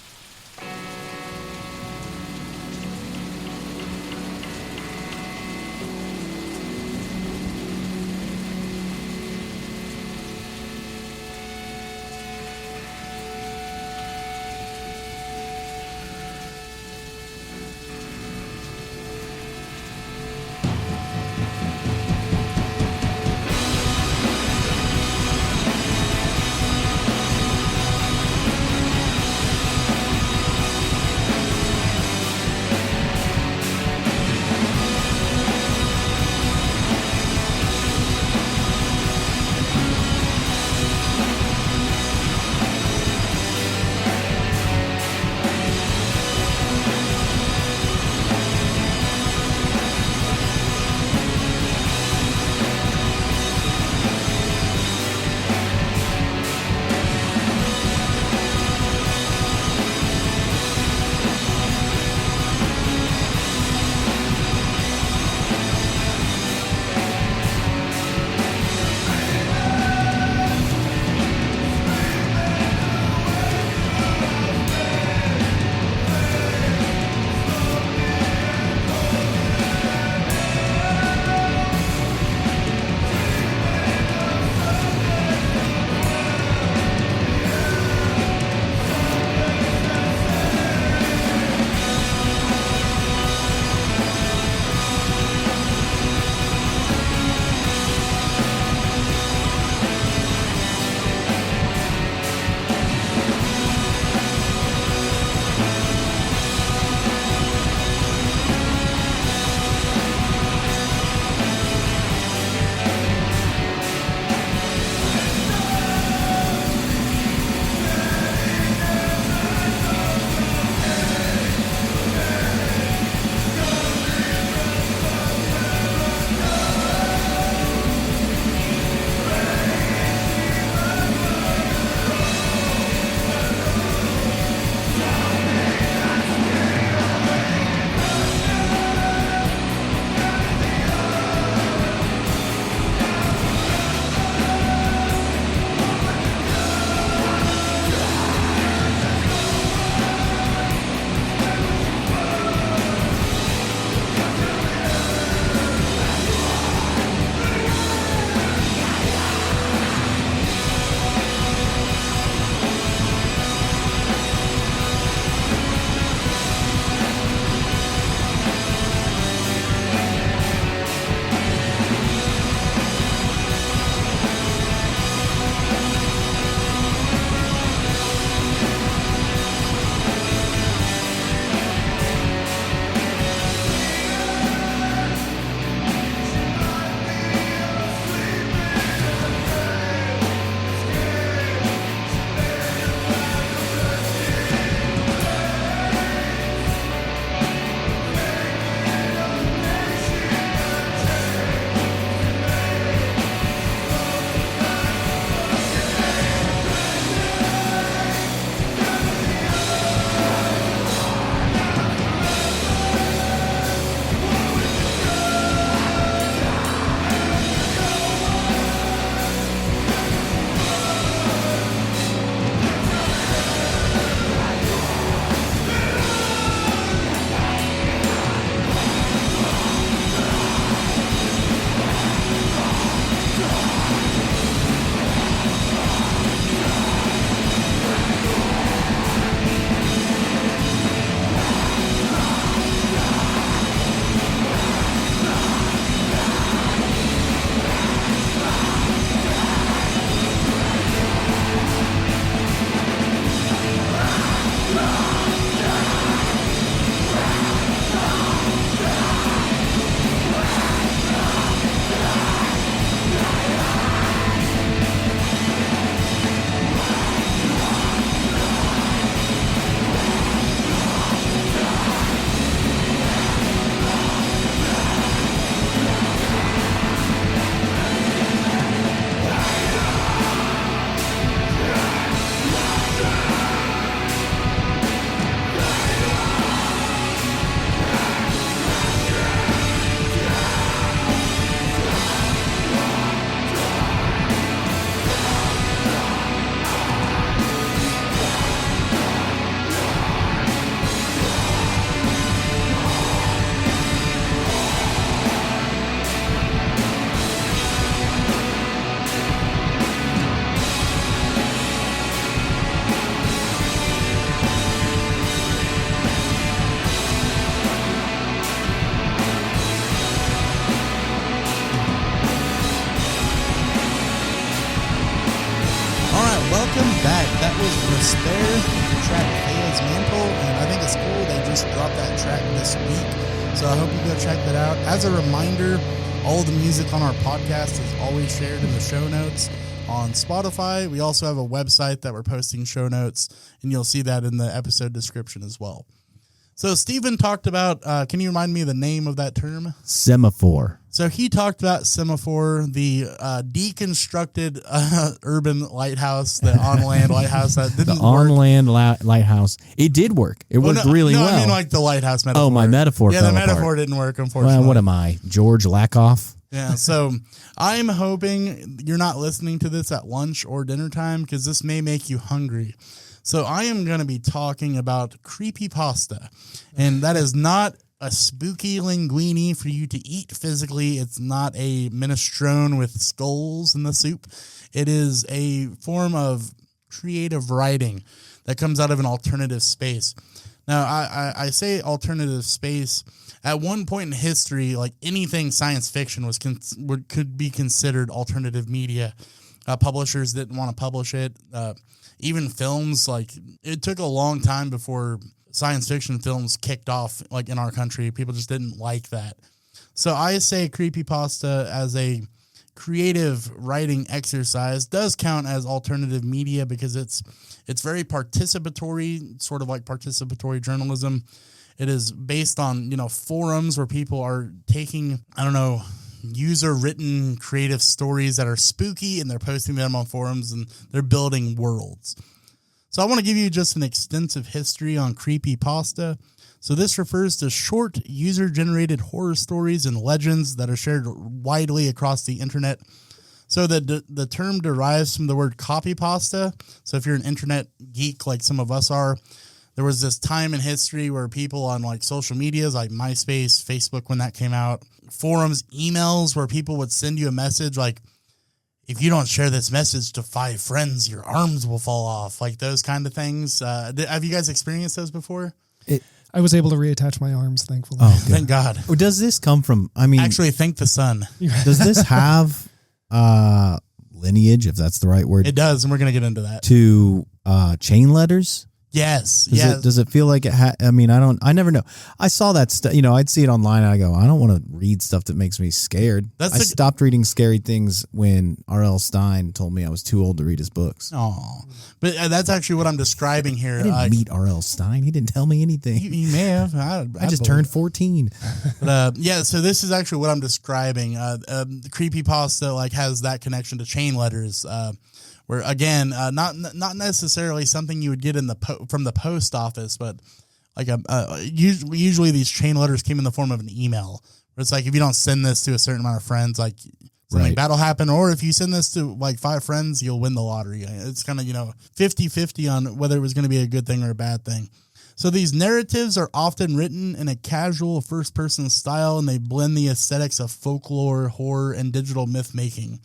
welcome back. That was Despair, the track Thea's Mantle, and I think it's cool they just dropped that track this week, so I hope you go check that out. As a reminder, all the music on our podcast is always shared in the show notes on Spotify. We also have a website that we're posting show notes, and you'll see that in the episode description as well. So Steven talked about, can you remind me of the name of that term? Semaphore. So he talked about Semaphore, the deconstructed urban lighthouse, the on-land lighthouse that didn't work. The on-land lighthouse. It did work. It worked really well. I mean like the lighthouse metaphor. Oh, my metaphor Yeah, fell the metaphor apart. didn't work, unfortunately. Well, what am I, George Lakoff? Yeah, so I'm hoping you're not listening to this at lunch or dinner time because this may make you hungry. So I am going to be talking about creepypasta, and that is not a spooky linguine for you to eat physically. It's not a minestrone with skulls in the soup. It is a form of creative writing that comes out of an alternative space. Now, I say alternative space. At one point in history, like anything science fiction could be considered alternative media. Publishers didn't want to publish it. Even films, like it took a long time before science fiction films kicked off, like in our country. People just didn't like that. So I say creepypasta as a creative writing exercise does count as alternative media because it's very participatory, sort of like participatory journalism. It is based on, forums where people are taking, user-written creative stories that are spooky, and they're posting them on forums, and they're building worlds. So I want to give you just an extensive history on creepypasta. So this refers to short, user-generated horror stories and legends that are shared widely across the internet. So the term derives from the word copypasta. So if you're an internet geek like some of us are, there was this time in history where people on like social medias like MySpace, Facebook when that came out, forums, emails where people would send you a message like, if you don't share this message to 5 friends, your arms will fall off, like those kind of things. Have you guys experienced those before? I was able to reattach my arms, thankfully. Oh, thank God. Does this come from, actually, thank the sun. Does this have lineage, if that's the right word? It does, and we're going to get into that. To chain letters? Yes. Does it feel like it I never know. I saw that stuff, I'd see it online and I go, I don't want to read stuff that makes me scared. I stopped reading scary things when R.L. Stein told me I was too old to read his books. Oh, but that's actually what I'm describing here. I didn't meet R.L. Stein. He didn't tell me anything. He may have. I just turned 14. But, so this is actually what I'm describing. Creepypasta has that connection to chain letters. Where again, not necessarily something you would get from the post office, but like usually these chain letters came in the form of an email. Where it's like if you don't send this to a certain amount of friends, like something bad will happen, or if you send this to like 5 friends, you'll win the lottery. It's kind of 50-50 on whether it was going to be a good thing or a bad thing. So these narratives are often written in a casual first-person style, and they blend the aesthetics of folklore, horror, and digital myth making.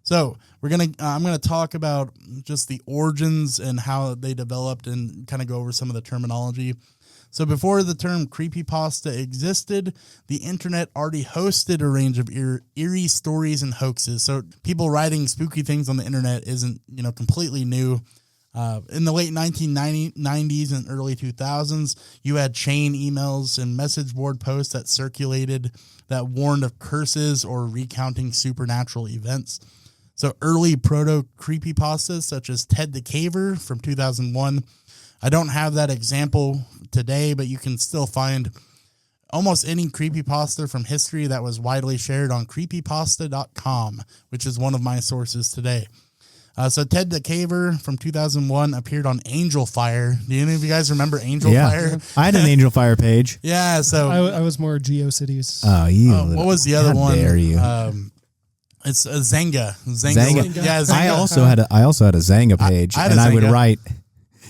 So I'm gonna talk about just the origins and how they developed, and kind of go over some of the terminology. So before the term creepypasta existed, the internet already hosted a range of eerie stories and hoaxes. So people writing spooky things on the internet isn't completely new. In the late 1990s and early 2000s, you had chain emails and message board posts that circulated that warned of curses or recounting supernatural events. So early proto-creepypastas such as Ted the Caver from 2001. I don't have that example today, but you can still find almost any creepypasta from history that was widely shared on creepypasta.com, which is one of my sources today. So Ted the Caver from 2001 appeared on Angel Fire. Do any of you guys remember Angel Fire? I had an Angel Fire page. Yeah, so I was more GeoCities. Oh, you. What was the other one? How dare you? It's Zanga. Zanga. Yeah, Zanga. I also had a Zanga page, I would write.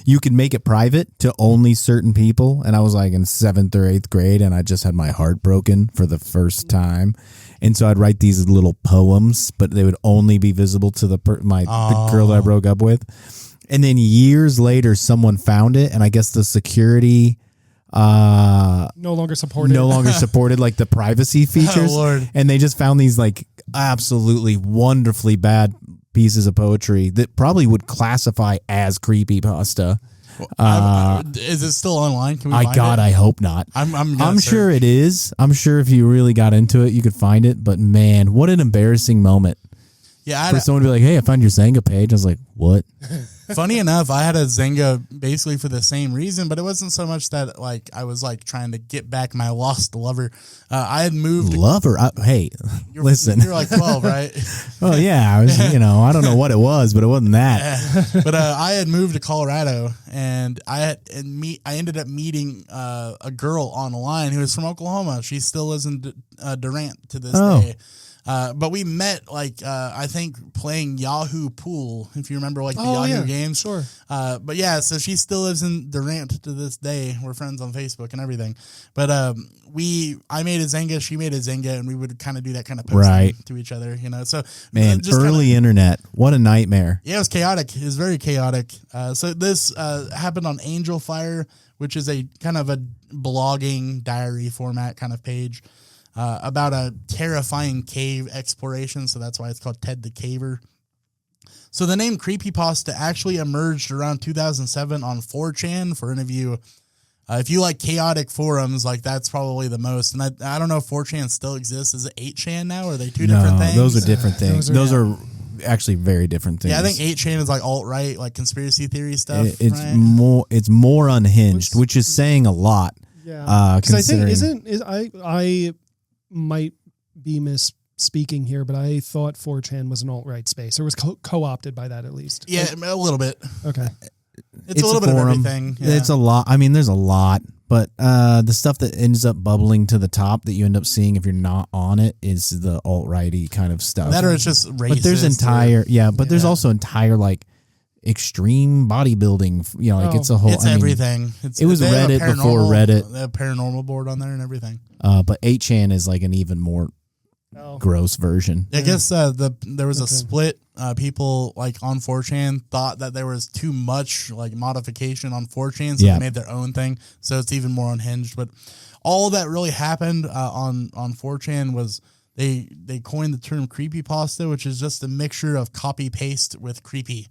You could make it private to only certain people, and I was like in 7th or 8th grade, and I just had my heart broken for the first time, and so I'd write these little poems, but they would only be visible to the girl that I broke up with, and then years later, someone found it, and I guess the security no longer supported like the privacy features, Lord. and they just found these like absolutely wonderfully bad pieces of poetry that probably would classify as creepypasta. Is it still online? Can we find it? I hope not. I'm sure it is. I'm sure if you really got into it, you could find it. But man, what an embarrassing moment. Yeah, for someone to be like, "Hey, I found your Zanga page." I was like, "What?" Funny enough, I had a Zanga basically for the same reason, but it wasn't so much that like I was like trying to get back my lost lover. I had moved. Lover? Hey, listen. You're like 12, right? Oh yeah, I was. I don't know what it was, but it wasn't that. But I had moved to Colorado, and I ended up meeting a girl online who was from Oklahoma. She still lives in Durant to this day. But we met I think playing Yahoo Pool, if you remember the Yahoo games. Sure. But yeah, so she still lives in Durant to this day. We're friends on Facebook and everything. But I made a Zanga, she made a Zanga, and we would kind of do that kind of posting to each other, So man, early internet, what a nightmare. Yeah, it was chaotic. It was very chaotic. So this happened on Angel Fire, which is a kind of a blogging diary format kind of page. About a terrifying cave exploration, so that's why it's called Ted the Caver. So the name Creepypasta actually emerged around 2007 on 4chan. For any of you, if you like chaotic forums, that's probably the most. And I don't know if 4chan still exists. Is it 8chan now? Or are they two different things? Those are different things. Those are actually very different things. Yeah, I think 8chan is alt-right, conspiracy theory stuff. It's more unhinged, which is saying a lot. Yeah, because I think I might be misspeaking here, but I thought 4chan was an alt-right space, or was co-opted by that at least. Yeah, a little bit. Okay. It's a little bit of everything. Yeah. It's a lot. I mean, there's a lot, but the stuff that ends up bubbling to the top that you end up seeing if you're not on it is the alt-righty kind of stuff. That or it's just racist. But there's there's also entire extreme bodybuilding. It's a whole. It's everything. It was Reddit before Reddit. They have paranormal board on there and everything. But 8chan is an even more gross version. I guess there was a split. People on 4chan thought that there was too much modification on 4chan, so they made their own thing. So it's even more unhinged. But all that really happened on 4chan was they coined the term creepypasta, which is just a mixture of copy paste with creepy.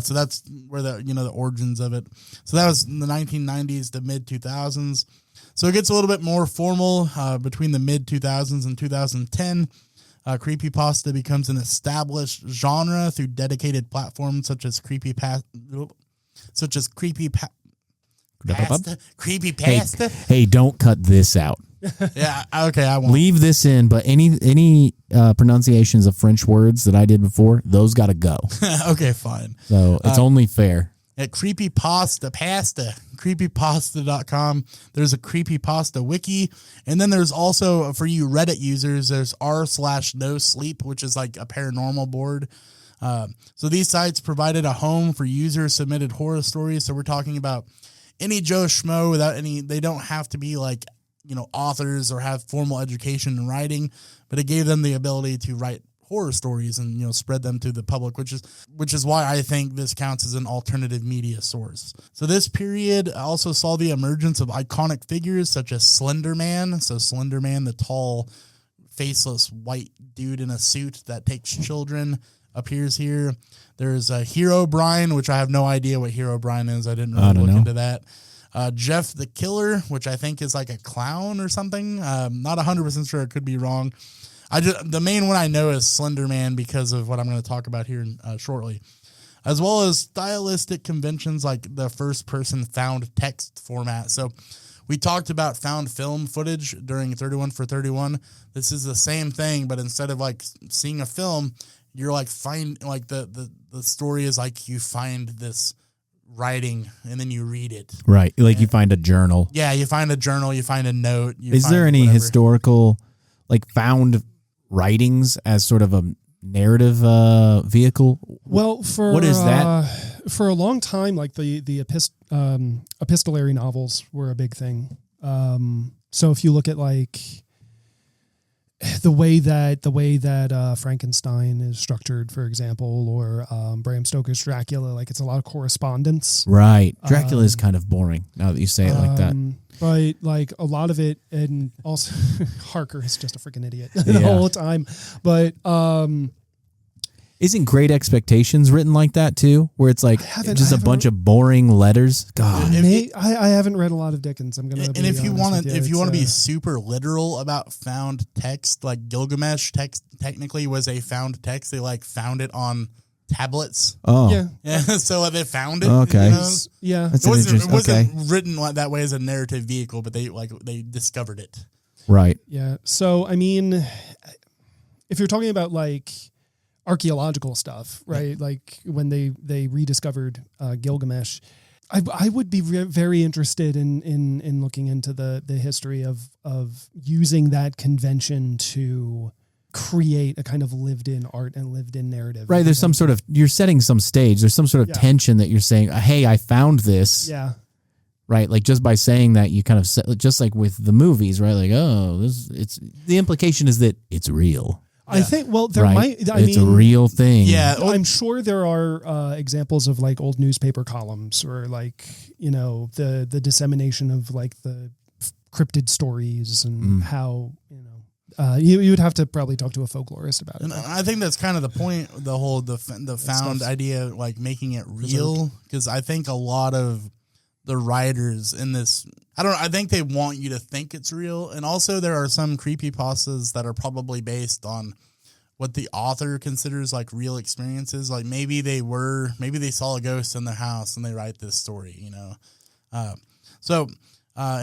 So that's where the origins of it. So that was in the 1990s to mid 2000s. So it gets a little bit more formal between the mid 2000s and 2010. Creepypasta becomes an established genre through dedicated platforms such as Creepypasta. Hey, don't cut this out. Yeah, okay, I won't. Leave this in, but any pronunciations of French words that I did before, those got to go. Okay, fine. So it's only fair. At creepypasta.com, there's a creepypasta wiki, and then there's also, for you Reddit users, there's r/no-sleep, which is a paranormal board. So these sites provided a home for user-submitted horror stories. So we're talking about any Joe Schmo without they don't have to be authors or have formal education in writing, but it gave them the ability to write horror stories and spread them to the public, which is why I think this counts as an alternative media source. So this period also saw the emergence of iconic figures such as Slenderman. So Slenderman, the tall, faceless white dude in a suit that takes children, appears here. There's a Herobrine, which I have no idea what Herobrine is. I didn't really look into that. Jeff the Killer, which I think is a clown or something. Not 100% sure. I could be wrong. The main one I know is Slenderman because of what I'm going to talk about here shortly, as well as stylistic conventions like the first-person found text format. So we talked about found film footage during 31 for 31. This is the same thing, but instead of seeing a film, you're the story is you find this writing and then you read it. Right. You find a journal. Yeah, you find a journal, you find a note. Is there any historical found writings as sort of a narrative vehicle? Well, what is that? For a long time, the epistolary novels were a big thing. So if you look at the way that Frankenstein is structured, for example, or Bram Stoker's Dracula, it's a lot of correspondence. Right. Dracula is kind of boring now that you say it like that. But a lot of it, and also Harker is just a freaking idiot the whole time. But Isn't Great Expectations written like that too? Where it's like just a bunch of boring letters. God, I haven't read a lot of Dickens. I'm gonna. And if you want to be super literal about found text, like Gilgamesh text technically was a found text. They like found it on tablets. Oh, yeah. So they found it. Okay, you know? Yeah, it wasn't written that way as a narrative vehicle, but they discovered it. Right. Yeah. So I mean, if you're talking about like archaeological stuff, right? Like when they rediscovered Gilgamesh, I would be very interested in looking into the history of using that convention to create a kind of lived in art and lived in narrative. Right. There's some sort of, you're setting some stage. There's some sort of tension that you're saying, hey, I found this. Yeah. Right. Like just by saying that, you kind of set, just like with the movies, right? Like, oh, the implication is that it's real. I think, well, there might, it's a real thing. Yeah. I'm sure there are examples of like old newspaper columns or like, the dissemination of like the cryptid stories and how, you would have to probably talk to a folklorist about it. And I think that's kind of the point, the found idea, like making it real. Because I think a lot of the writers in this, I think they want you to think it's real. And also there are some creepypastas that are probably based on what the author considers like real experiences. Like maybe they saw a ghost in their house and they write this story, So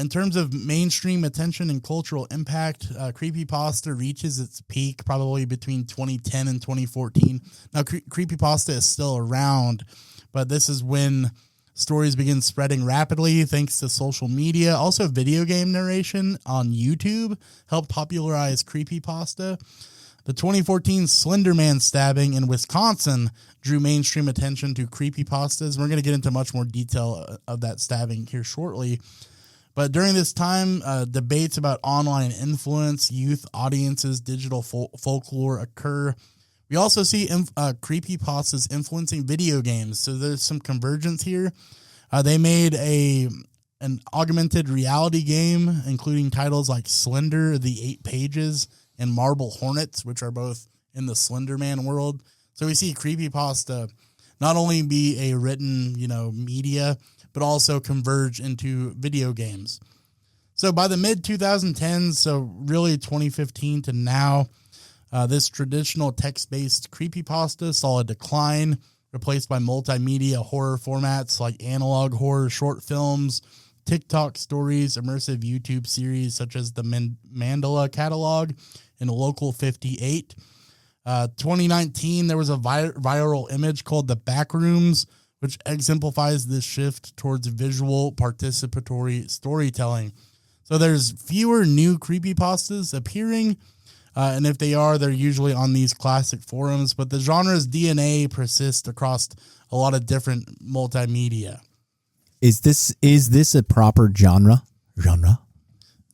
in terms of mainstream attention and cultural impact, creepypasta reaches its peak probably between 2010 and 2014. Now, creepypasta is still around, but this is when stories begin spreading rapidly thanks to social media. Also, video game narration on YouTube helped popularize creepypasta. The 2014 Slenderman stabbing in Wisconsin drew mainstream attention to creepypastas. We're going to get into much more detail of that stabbing here shortly. But during this time, debates about online influence, youth audiences, digital folklore occur. We also see creepypastas influencing video games. So there's some convergence here. They made an augmented reality game, including titles like Slender, The 8 Pages, and Marble Hornets, which are both in the Slenderman world. So we see creepypasta not only be a written, media, but also converge into video games. So by the mid-2010s, so really 2015 to now, this traditional text-based creepypasta saw a decline, replaced by multimedia horror formats like analog horror short films, TikTok stories, immersive YouTube series such as the Mandela Catalog and Local 58. 2019, there was a viral image called the Backrooms, which exemplifies this shift towards visual participatory storytelling. So there's fewer new creepypastas appearing, and if they are, they're usually on these classic forums, but the genre's DNA persists across a lot of different multimedia. Is this a proper genre?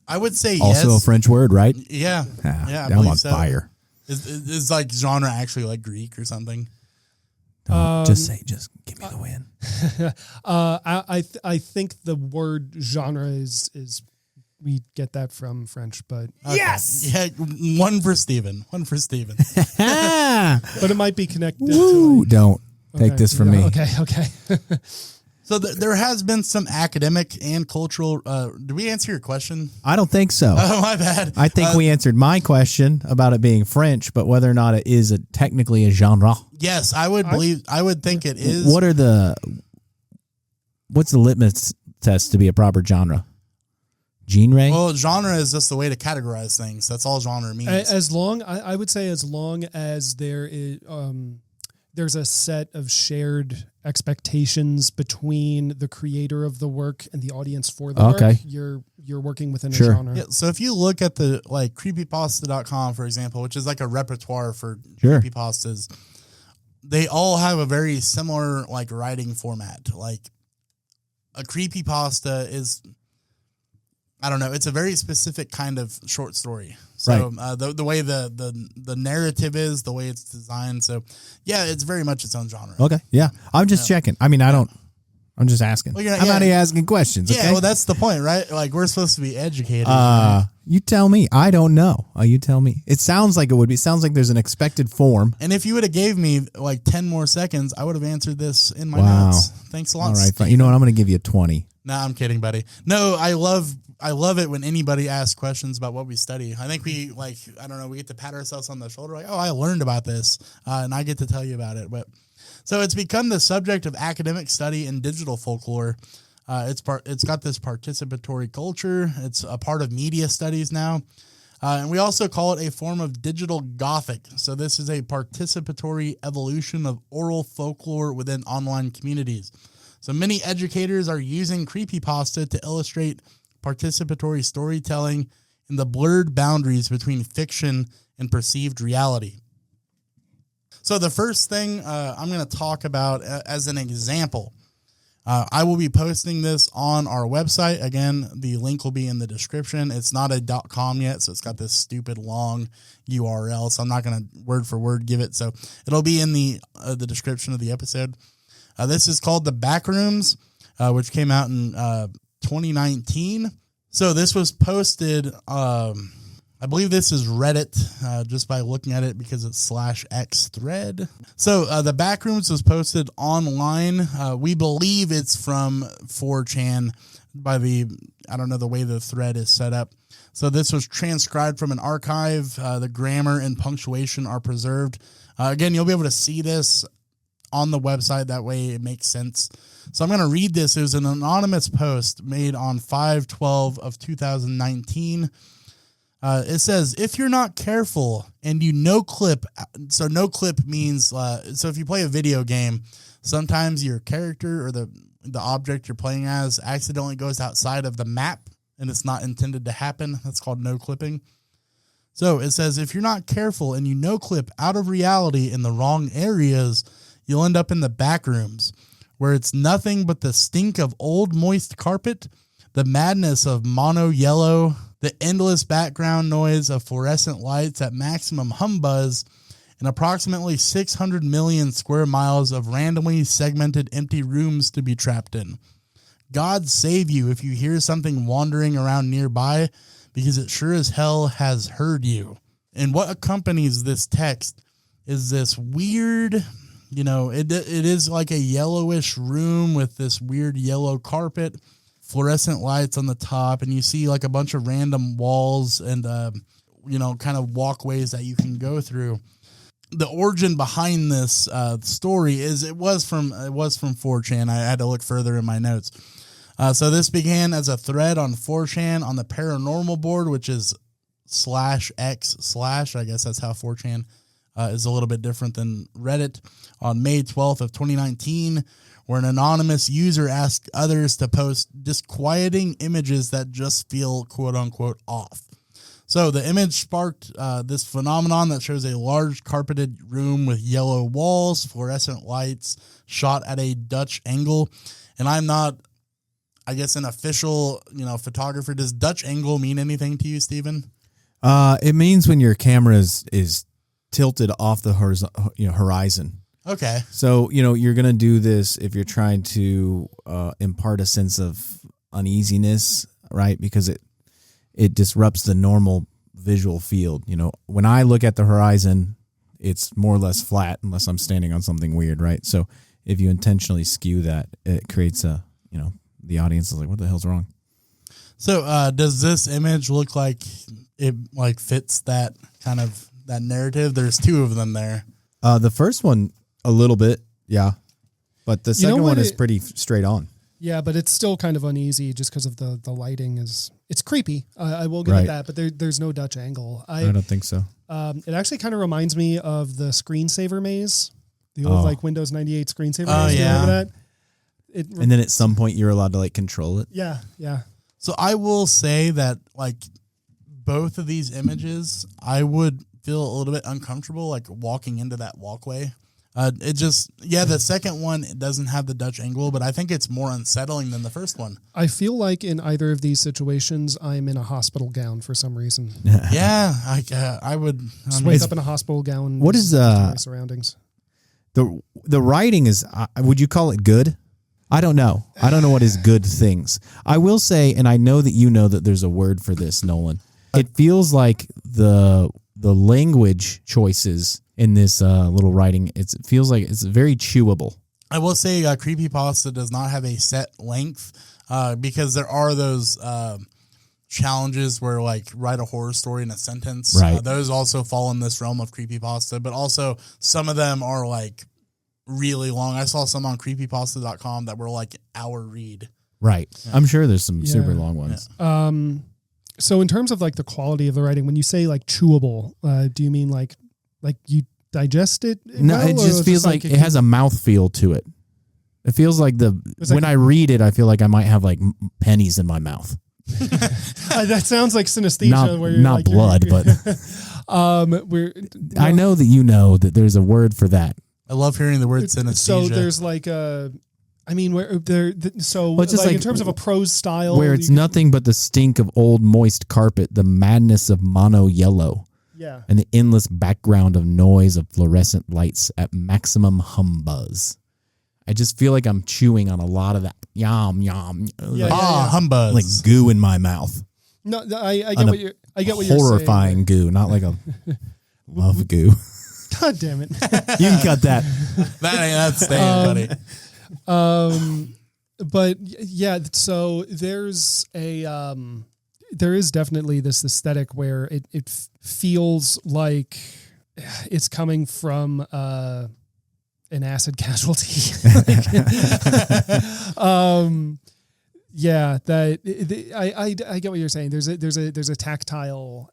I would say also yes. Also a French word, right? Yeah. Yeah, I'm on fire. Is like genre actually like Greek or something? Just give me the win. I think the word genre is we get that from French, but okay. Yes, yeah, one for Steven. But it might be connected. Don't take this from me. Okay. So there has been some academic and cultural. Did we answer your question? I don't think so. Oh, my bad. I think we answered my question about it being French, but whether or not it is technically a genre. Yes, I would think it is. What's the litmus test to be a proper genre? Genre? Well, genre is just the way to categorize things. That's all genre means. I would say as long as there is there's a set of shared expectations between the creator of the work and the audience for the work, you're working within a genre. Yeah, so if you look at the creepypasta.com, for example, which is like a repertoire for creepypastas, they all have a very similar writing format. Like a creepypasta is, I don't know, it's a very specific kind of short story. So the way the narrative is, the way it's designed. So yeah, it's very much its own genre. Okay. Yeah. I'm just checking. I mean, I don't I'm just asking. Well, I'm not even asking questions. Yeah, okay? well, that's the point, right? Like, we're supposed to be educated. You tell me. I don't know. You tell me. It sounds like it would be. It sounds like there's an expected form. And if you would have gave me like 10 more seconds, I would have answered this in my notes. Thanks a lot. All right, fine. You know what? I'm going to give you 20. Nah, I'm kidding, buddy. No, I love it when anybody asks questions about what we study. I think we we get to pat ourselves on the shoulder like, oh, I learned about this, and I get to tell you about it. But so it's become the subject of academic study in digital folklore. It's got this participatory culture. It's a part of media studies now. And we also call it a form of digital Gothic. So this is a participatory evolution of oral folklore within online communities. So many educators are using Creepypasta to illustrate participatory storytelling in the blurred boundaries between fiction and perceived reality. So the first thing I'm going to talk about as an example, I will be posting this on our website. Again, the link will be in the description. It's not a .com yet, so it's got this stupid long URL, so I'm not going to word for word give it. So it'll be in the description of the episode. This is called the Backrooms, which came out in 2019. So this was posted, I believe this is Reddit, just by looking at it because it's /X thread. So the Backrooms was posted online. We believe it's from 4chan by I don't know the way the thread is set up. So this was transcribed from an archive. The grammar and punctuation are preserved. Again, you'll be able to see this on the website. That way it makes sense. So I'm going to read this. It was an anonymous post made on 5/12 of 2019. It says, if you're not careful and you no clip, so no clip means, so if you play a video game, sometimes your character or the object you're playing as accidentally goes outside of the map and it's not intended to happen. That's called no clipping. So it says, if you're not careful and you no clip out of reality in the wrong areas, you'll end up in the backrooms, where it's nothing but the stink of old moist carpet, the madness of mono yellow, the endless background noise of fluorescent lights at maximum hum buzz, and approximately 600 million square miles of randomly segmented empty rooms to be trapped in. God save you if you hear something wandering around nearby, because it sure as hell has heard you. And what accompanies this text is this weird, it is like a yellowish room with this weird yellow carpet, fluorescent lights on the top, and you see like a bunch of random walls and kind of walkways that you can go through. The origin behind this story is it was from 4chan. I had to look further in my notes. So this began as a thread on 4chan on the paranormal board, which is /X/. I guess that's how 4chan is a little bit different than Reddit. On May 12th of 2019, where an anonymous user asked others to post disquieting images that just feel quote unquote off. So the image sparked this phenomenon that shows a large carpeted room with yellow walls, fluorescent lights, shot at a Dutch angle. And I'm not, I guess, an official, photographer. Does Dutch angle mean anything to you, Steven? It means when your camera is tilted off the horizon. Okay. So, you're going to do this if you're trying to impart a sense of uneasiness, right? Because it disrupts the normal visual field. When I look at the horizon, it's more or less flat unless I'm standing on something weird, right? So if you intentionally skew that, it creates the audience is like, what the hell's wrong? So does this image look like it fits that kind of that narrative? There's two of them there. The first one, a little bit, yeah. But the second one is pretty straight on. Yeah, but it's still kind of uneasy just because of the lighting it's creepy. I will give it that, but there's no Dutch angle. I don't think so. It actually kind of reminds me of the screensaver maze, the old Windows 98 screensaver maze. Oh, yeah. Remember that? And then at some point you're allowed to control it. Yeah, yeah. So I will say that both of these images, I would feel a little bit uncomfortable walking into that walkway. The second one, it doesn't have the Dutch angle, but I think it's more unsettling than the first one. I feel like in either of these situations, I'm in a hospital gown for some reason. Yeah, I would just wake up in a hospital gown. What is my surroundings? The writing is? Would you call it good? I don't know. I don't know what is good things. I will say, and I know that you know that there's a word for this, Nolan. It feels like the language choices in this little writing, it feels like it's very chewable. I will say Creepypasta does not have a set length because there are those challenges where like write a horror story in a sentence. Right. Those also fall in this realm of Creepypasta, but also some of them are like really long. I saw some on creepypasta.com that were like hour read. Right. Yeah. I'm sure there's some super long ones. Yeah. So in terms of like the quality of the writing, when you say like chewable, do you mean like you digest it? No, it just feels like it has a mouthfeel to it. It feels like when I read it, I feel like I might have like pennies in my mouth. That sounds like synesthesia. Not blood, but I know that you know that there's a word for that. I love hearing the word synesthesia. So there's like in terms of a prose style, where it's nothing but the stink of old moist carpet, the madness of mono yellow, and the endless background of noise of fluorescent lights at maximum humbuzz. I just feel like I'm chewing on a lot of that yum yum, humbuzz, like goo in my mouth. No, I get what you're saying. Horrifying goo, not like a love goo. God damn it! You can cut that. That's staying, buddy. But yeah, so there is definitely this aesthetic where it feels like it's coming from an acid casualty. I get what you're saying. There's a tactile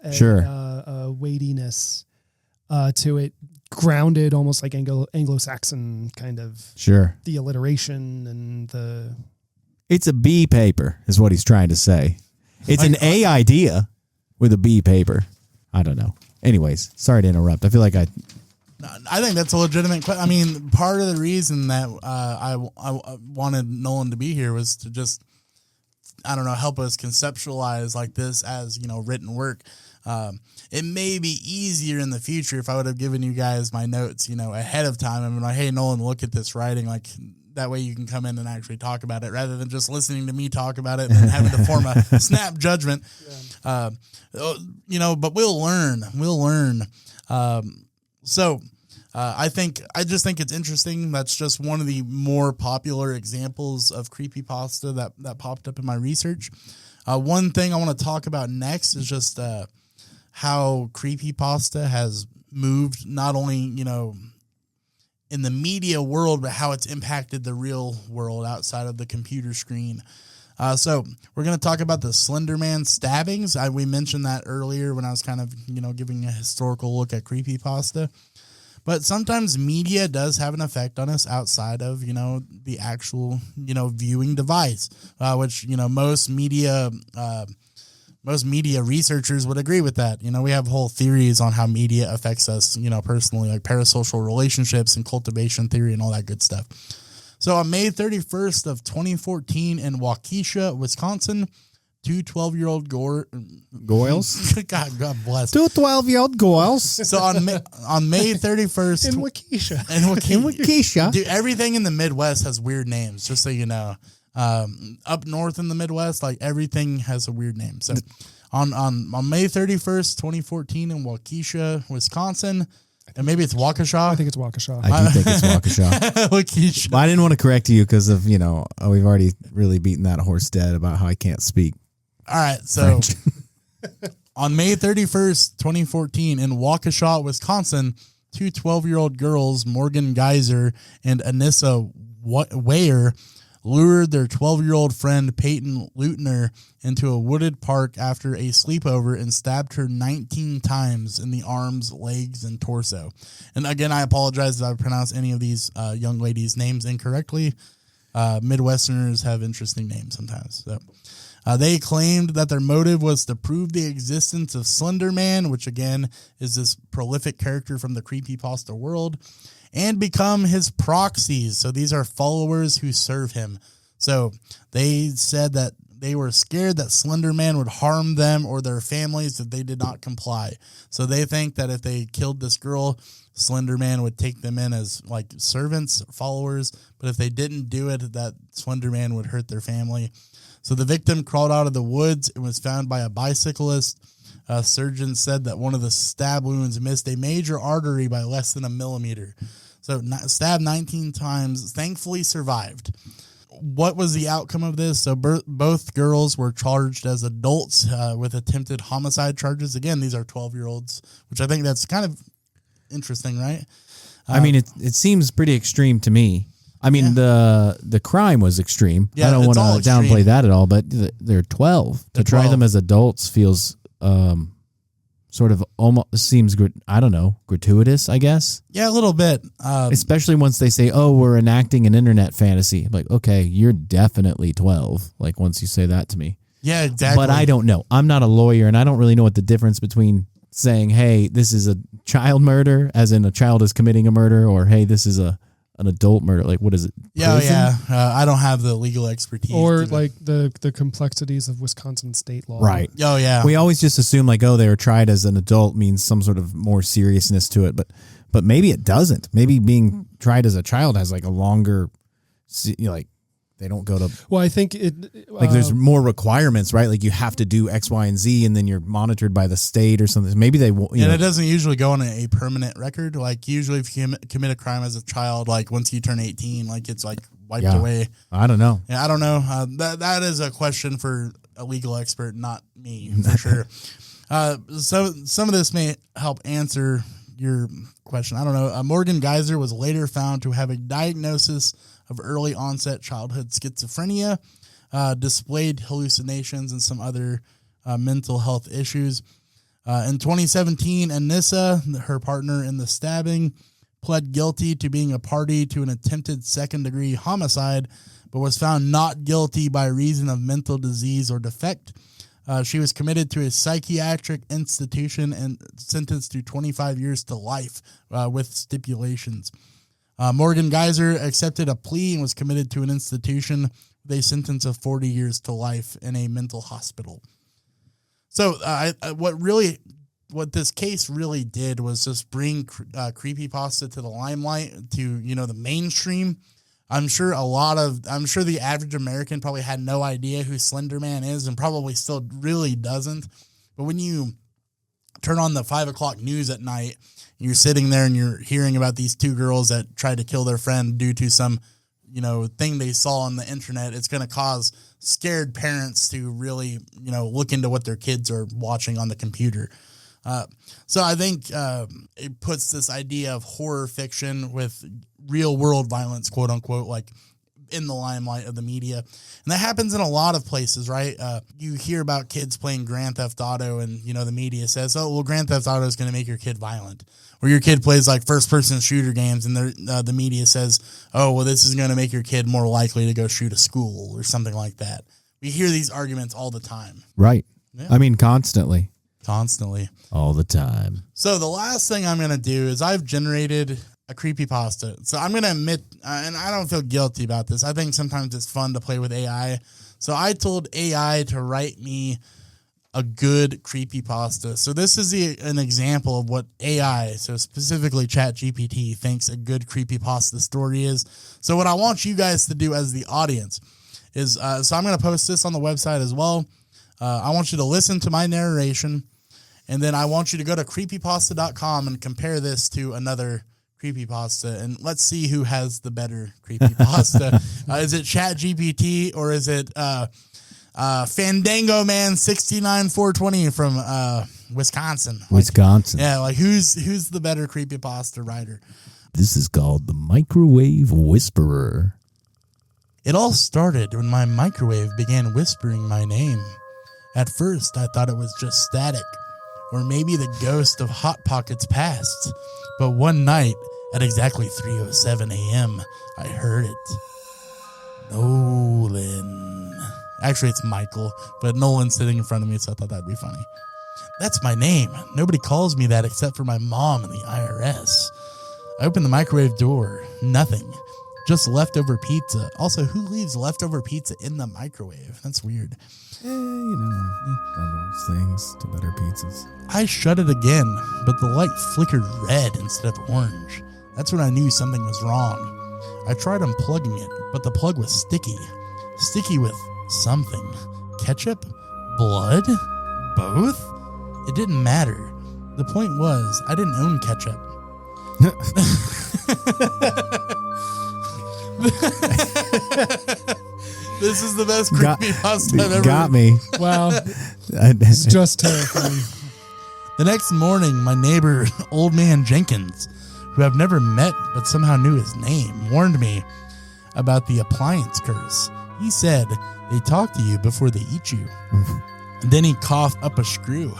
weightiness to it, grounded almost like Anglo-Saxon kind of the alliteration and the. It's a B paper, is what he's trying to say. It's an A idea with a B paper. I don't know. Anyways, sorry to interrupt. I feel like I think that's a legitimate question. I mean, part of the reason that I wanted Nolan to be here was to just, I don't know, help us conceptualize like this as, written work. It may be easier in the future if I would have given you guys my notes, ahead of time. I'm like, hey, Nolan, look at this writing. Like, that way you can come in and actually talk about it rather than just listening to me talk about it and then having to form a snap judgment. Yeah. But we'll learn. I just think it's interesting. That's just one of the more popular examples of creepypasta that popped up in my research. One thing I want to talk about next is just how creepypasta has moved not only, in the media world, but how it's impacted the real world outside of the computer screen. So we're going to talk about the Slenderman stabbings. We mentioned that earlier when I was kind of, giving a historical look at creepypasta. But sometimes media does have an effect on us outside of, the actual, viewing device, which, most media researchers would agree with that. We have whole theories on how media affects us, personally, like parasocial relationships and cultivation theory and all that good stuff. So on May 31st of 2014 in Waukesha, Wisconsin, two 12-year-old Goyles? God bless. Two 12-year-old Goyles. So on May 31st. In Waukesha. In Waukesha. Dude, everything in the Midwest has weird names, just so you know. Up north in the Midwest, like everything has a weird name. So on May 31st, 2014 in Waukesha, Wisconsin, and maybe it's Waukesha. I think it's Waukesha. I do think it's Waukesha. Waukesha. Well, I didn't want to correct you because of, we've already really beaten that horse dead about how I can't speak. All right. So on May 31st, 2014 in Waukesha, Wisconsin, two 12-year-old girls, Morgan Geyser and Anissa Weyer, lured their 12-year-old friend Peyton Leutner into a wooded park after a sleepover and stabbed her 19 times in the arms, legs, and torso. And again, I apologize if I pronounce any of these young ladies' names incorrectly. Midwesterners have interesting names sometimes. So they claimed that their motive was to prove the existence of Slenderman, which again is this prolific character from the creepypasta world, and become his proxies. So these are followers who serve him. So they said that they were scared that Slenderman would harm them or their families if they did not comply. So they think that if they killed this girl, Slenderman would take them in as like servants, followers. But if they didn't do it, that Slenderman would hurt their family. So the victim crawled out of the woods and was found by a bicyclist. Surgeons said that one of the stab wounds missed a major artery by less than a millimeter. So stabbed 19 times, thankfully survived. What was the outcome of this? So both girls were charged as adults with attempted homicide charges. Again, these are 12-year-olds, which I think that's kind of interesting, right? I mean, it seems pretty extreme to me. I mean, the crime was extreme. Yeah, I don't want to downplay that at all, but they're 12. They're to try 12. them as adults feels sort of almost seems, I don't know, gratuitous, I guess. Yeah, a little bit. Especially once they say, oh, we're enacting an internet fantasy. Like, okay, you're definitely 12. Like, once you say that to me. Yeah, exactly. But I don't know. I'm not a lawyer, and I don't really know what the difference between saying, hey, this is a child murder, as in a child is committing a murder, or, hey, this is an adult murder. Like, what is it? Yeah. I don't have the legal expertise. Or like the complexities of Wisconsin state law. Right. Oh, yeah. We always just assume like, oh, they were tried as an adult means some sort of more seriousness to it. But maybe it doesn't. Maybe being tried as a child has like a longer, like they don't go to. Well, I think there's more requirements, right? Like you have to do X, Y, and Z, and then you're monitored by the state or something. Maybe they won't. And it doesn't usually go on a permanent record. Like usually if you commit a crime as a child, like once you turn 18, like it's like wiped away. I don't know. Yeah, I don't know. That is a question for a legal expert, not me, for sure. So some of this may help answer your question. I don't know. Morgan Geyser was later found to have a diagnosis of early onset childhood schizophrenia, displayed hallucinations, and some other mental health issues. In 2017, Anissa, her partner in the stabbing, pled guilty to being a party to an attempted second-degree homicide, but was found not guilty by reason of mental disease or defect. She was committed to a psychiatric institution and sentenced to 25 years to life with stipulations. Morgan Geyser accepted a plea and was committed to an institution with a sentence of 40 years to life in a mental hospital. So what this case really did was just bring creepypasta to the limelight, to, the mainstream. I'm sure the average American probably had no idea who Slenderman is and probably still really doesn't. But when you turn on the 5 o'clock news at night, you're sitting there and you're hearing about these two girls that tried to kill their friend due to some, thing they saw on the internet, it's going to cause scared parents to really, look into what their kids are watching on the computer. So I think it puts this idea of horror fiction with real world violence, quote unquote, like in the limelight of the media. And that happens in a lot of places, right? You hear about kids playing Grand Theft Auto and, the media says, oh, well, Grand Theft Auto is going to make your kid violent. Or your kid plays like first person shooter games and the media says, oh, well, this is going to make your kid more likely to go shoot a school or something like that. We hear these arguments all the time. Right. Yeah. I mean, constantly. All the time. So the last thing I'm going to do is I've generated a creepypasta. So I'm going to admit, and I don't feel guilty about this. I think sometimes it's fun to play with AI. So I told AI to write me a good creepypasta. So this is an example of what AI, so specifically ChatGPT, thinks a good creepypasta story is. So what I want you guys to do as the audience is, so I'm going to post this on the website as well. I want you to listen to my narration, and then I want you to go to creepypasta.com and compare this to another creepypasta, and let's see who has the better creepypasta. Is it ChatGPT or is it Fandango Man 69420 from Wisconsin? Wisconsin. Yeah, like who's the better creepypasta writer? This is called the Microwave Whisperer. It all started when my microwave began whispering my name. At first, I thought it was just static, or maybe the ghost of Hot Pockets past. But one night, at exactly 3:07 a.m., I heard it. Nolan. Actually, it's Michael, but Nolan's sitting in front of me, so I thought that'd be funny. That's my name. Nobody calls me that except for my mom and the IRS. I opened the microwave door. Nothing. just leftover pizza. Also, who leaves leftover pizza in the microwave? That's weird. Done worse things to better pizzas. I shut it again, but the light flickered red instead of orange. That's when I knew something was wrong. I tried unplugging it, but the plug was sticky. Sticky with something. Ketchup? Blood? Both? It didn't matter. The point was, I didn't own ketchup. This is the best creepypasta I've ever. Got me. Wow. It's just terrifying. The next morning, my neighbor, Old Man Jenkins, who I've never met but somehow knew his name, warned me about the appliance curse. He said they talk to you before they eat you. And then he coughed up a screw.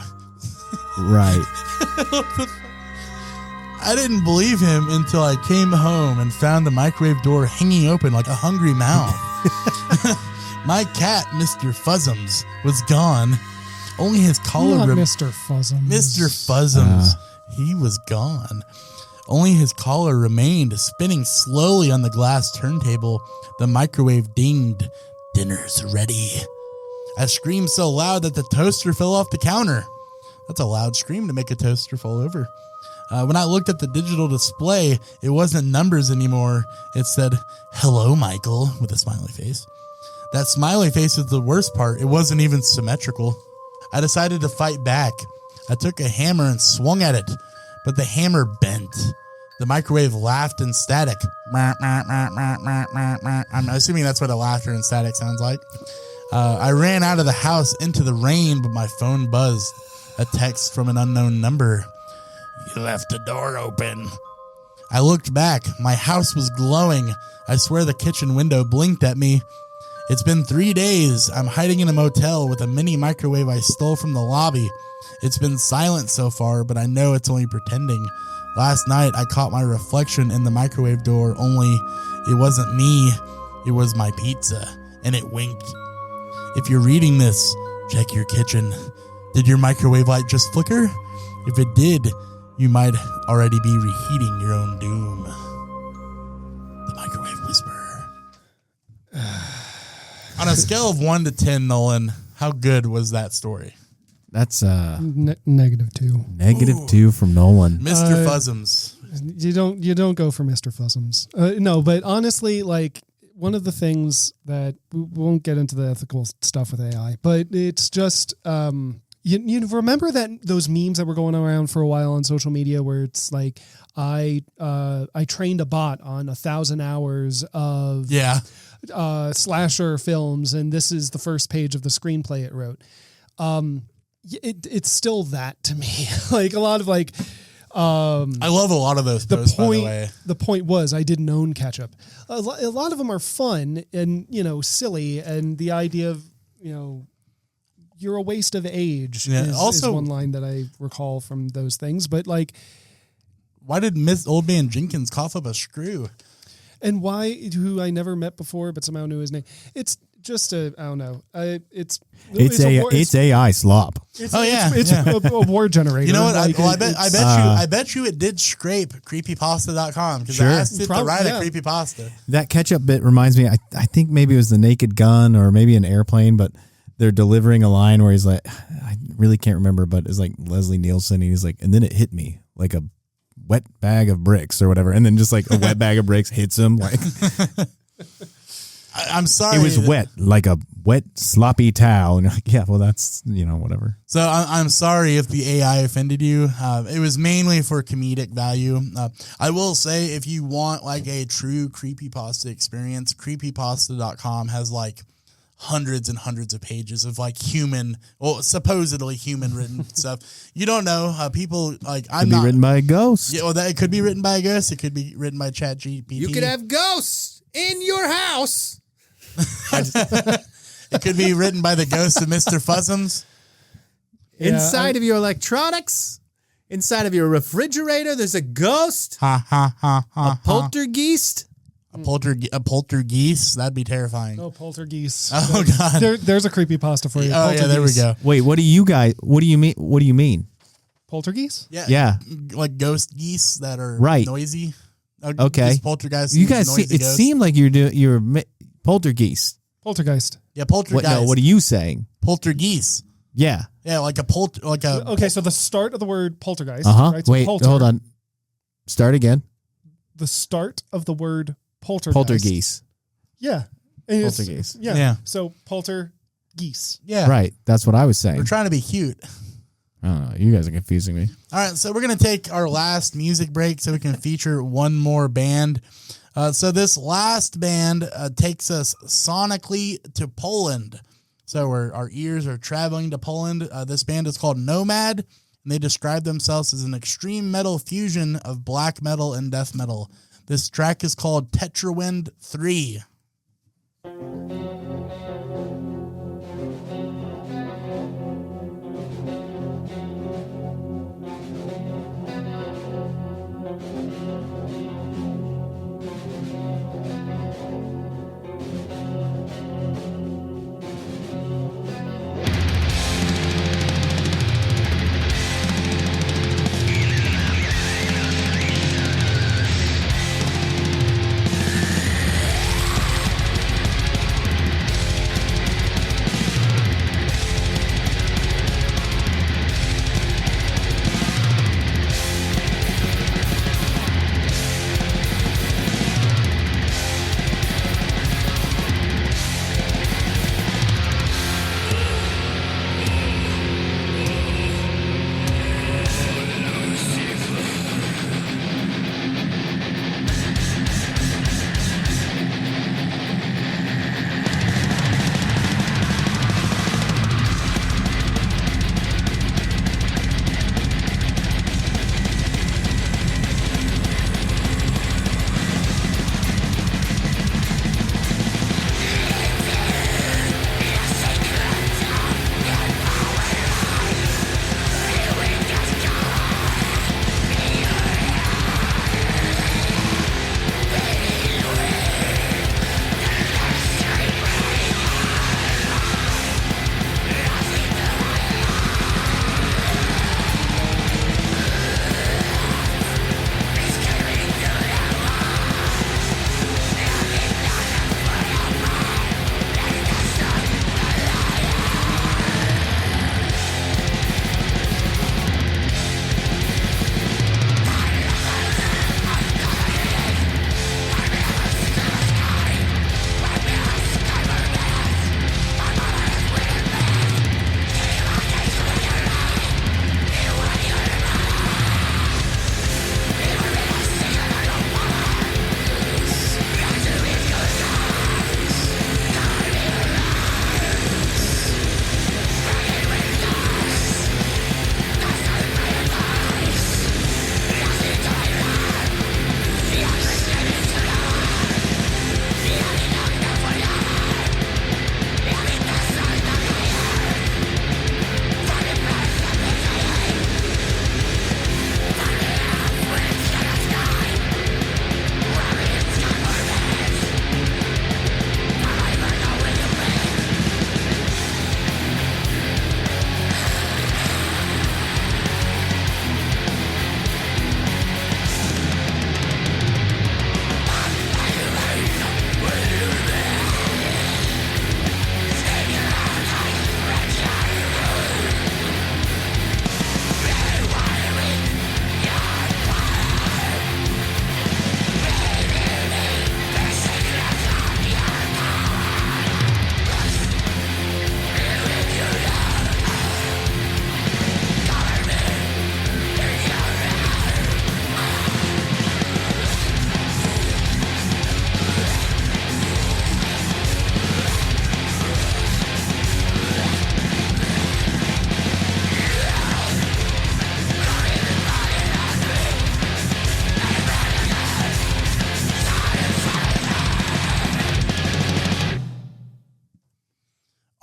Right. I didn't believe him until I came home and found the microwave door hanging open like a hungry mouth. My cat, Mr. Fuzzums, was gone. Only his collar... Not Mr. Fuzzums. Mr. Fuzzums. He was gone. Only his collar remained, spinning slowly on the glass turntable. The microwave dinged. Dinner's ready. I screamed so loud that the toaster fell off the counter. That's a loud scream to make a toaster fall over. When I looked at the digital display, it wasn't numbers anymore. It said, "Hello, Michael," with a smiley face. That smiley face was the worst part. It wasn't even symmetrical. I decided to fight back. I took a hammer and swung at it, but the hammer bent. The microwave laughed in static. I'm assuming that's what a laughter in static sounds like. I ran out of the house into the rain, but my phone buzzed. A text from an unknown number. "You left the door open." I looked back. My house was glowing. I swear the kitchen window blinked at me. It's been 3 days. I'm hiding in a motel with a mini microwave I stole from the lobby. It's been silent so far, but I know it's only pretending. Last night, I caught my reflection in the microwave door, only it wasn't me. It was my pizza, and it winked. If you're reading this, check your kitchen. Did your microwave light just flicker? If it did, you might already be reheating your own doom. The Microwave Whisperer. On a scale of 1 to 10, Nolan, how good was that story? That's -2. -2 from Nolan. Mr. Fuzzums. You don't go for Mr. Fuzzums. No, but honestly, like, one of the things that we won't get into the ethical stuff with AI, but it's just you remember that those memes that were going around for a while on social media where it's like I trained a bot on 1,000 hours of slasher films, and this is the first page of the screenplay it wrote. It's still that to me. Like a lot of like. I love a lot of those posts, by the way. The point was I didn't own ketchup. A lot of them are fun and, silly. And the idea of, you're a waste of age is one line that I recall from those things. But like, why did Old Man Jenkins cough up a screw? And who I never met before, but somehow knew his name. It's just I don't know. It's AI slop. It's a war generator. You know what? I bet you it did scrape creepypasta.com because I asked it to write a creepypasta. That ketchup bit reminds me. I think maybe it was The Naked Gun or maybe an airplane, but they're delivering a line where he's like, I really can't remember, but it's like Leslie Nielsen. And he's like, and then it hit me like a wet bag of bricks or whatever, and then just like a wet bag of bricks hits him like. I'm sorry. It was wet, like a wet, sloppy towel. And you're like, yeah, well, that's, whatever. So I'm sorry if the AI offended you. It was mainly for comedic value. I will say if you want like a true creepypasta experience, creepypasta.com has like hundreds and hundreds of pages of like supposedly human written stuff. You don't know. People like could be written by a ghost. Yeah, well, it could be written by a ghost. It could be written by ChatGPT. You could have ghosts in your house. It could be written by the ghost of Mr. Fuzzums. Inside of your electronics, inside of your refrigerator, there's a ghost. A poltergeist. A poltergeist? That'd be terrifying. Oh, poltergeist. Oh, God. There's a creepypasta for you. Oh, yeah, there we go. Wait, what do you mean? What do you mean? Poltergeist? Yeah. Like ghost geese that are noisy. Okay. Just poltergeist. You guys, noisy it ghost. seemed like you're poltergeist. Poltergeist. Yeah, poltergeist. What are you saying? Poltergeist. Yeah. Yeah, Okay, so the start of the word poltergeist. Right? So Wait, hold on. Start again. The start of the word poltergeist. Poltergeist. Yeah. Poltergeist. Yeah. So poltergeist. Yeah. Right. That's what I was saying. We're trying to be cute. I don't know. You guys are confusing me. All right, so we're going to take our last music break so we can feature one more band. So this last band takes us sonically to Poland. So our ears are traveling to Poland. This band is called Nomad, and they describe themselves as an extreme metal fusion of black metal and death metal. This track is called Tetrawind 3.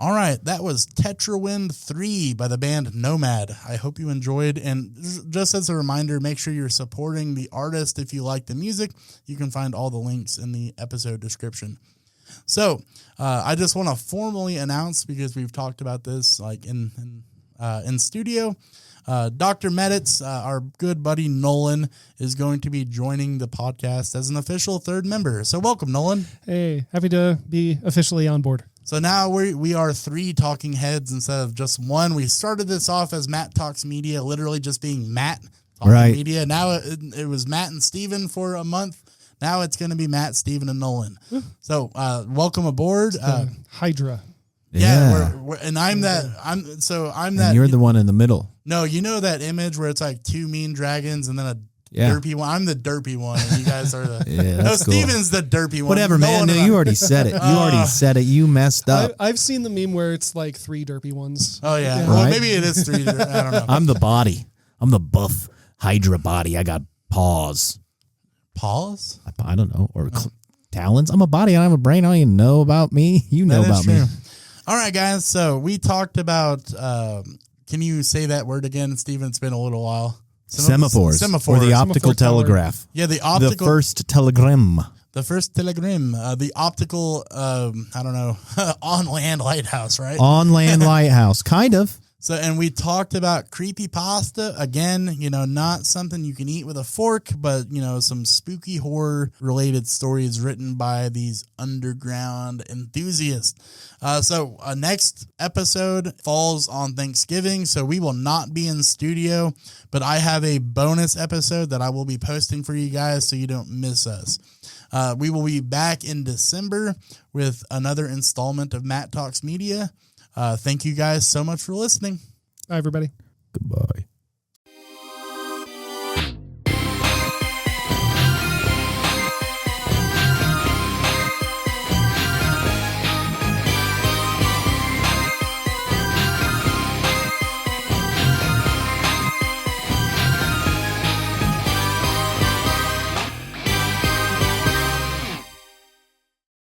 All right, that was Tetrawind 3 by the band Nomad. I hope you enjoyed. And just as a reminder, make sure you're supporting the artist if you like the music. You can find all the links in the episode description. So I just want to formally announce, because we've talked about this like in in studio. Dr. Meditz, our good buddy Nolan, is going to be joining the podcast as an official third member. So welcome, Nolan. Hey, happy to be officially on board. So now we are 3 talking heads instead of just one. We started this off as Matt Talks Media, literally just being Matt Talking Media. Now it was Matt and Steven for a month. Now it's going to be Matt, Steven, and Nolan. So welcome aboard. Hydra. Yeah, I'm that. And you're the one in the middle. No, you know that image where it's like 2 mean dragons and then a derpy one. I'm the derpy one, and you guys are the. No, Steven's the derpy one. Whatever, man. No, you already said it. You already said it. You messed up. I've seen the meme where it's like 3 derpy ones. Oh yeah. Well, maybe it is 3. I don't know. I'm the body. I'm the buff Hydra body. I got paws. Paws? I don't know. Or talons. I'm a body. I don't have a brain. I don't even know about me. You know about me. All right, guys. So we talked about. Can you say that word again, Steven? It's been a little while. Semaphores. Semaphore. Or the optical telegraph. Yeah, the optical. The first telegram. The first telegram. The optical, I don't know, on-land lighthouse, right? On-land lighthouse. Kind of. So, and we talked about creepypasta. Again, not something you can eat with a fork, but, some spooky horror-related stories written by these underground enthusiasts. So, next episode falls on Thanksgiving, so we will not be in studio, but I have a bonus episode that I will be posting for you guys so you don't miss us. We will be back in December with another installment of Matt Talks Media. Thank you guys so much for listening. Bye, everybody. Goodbye.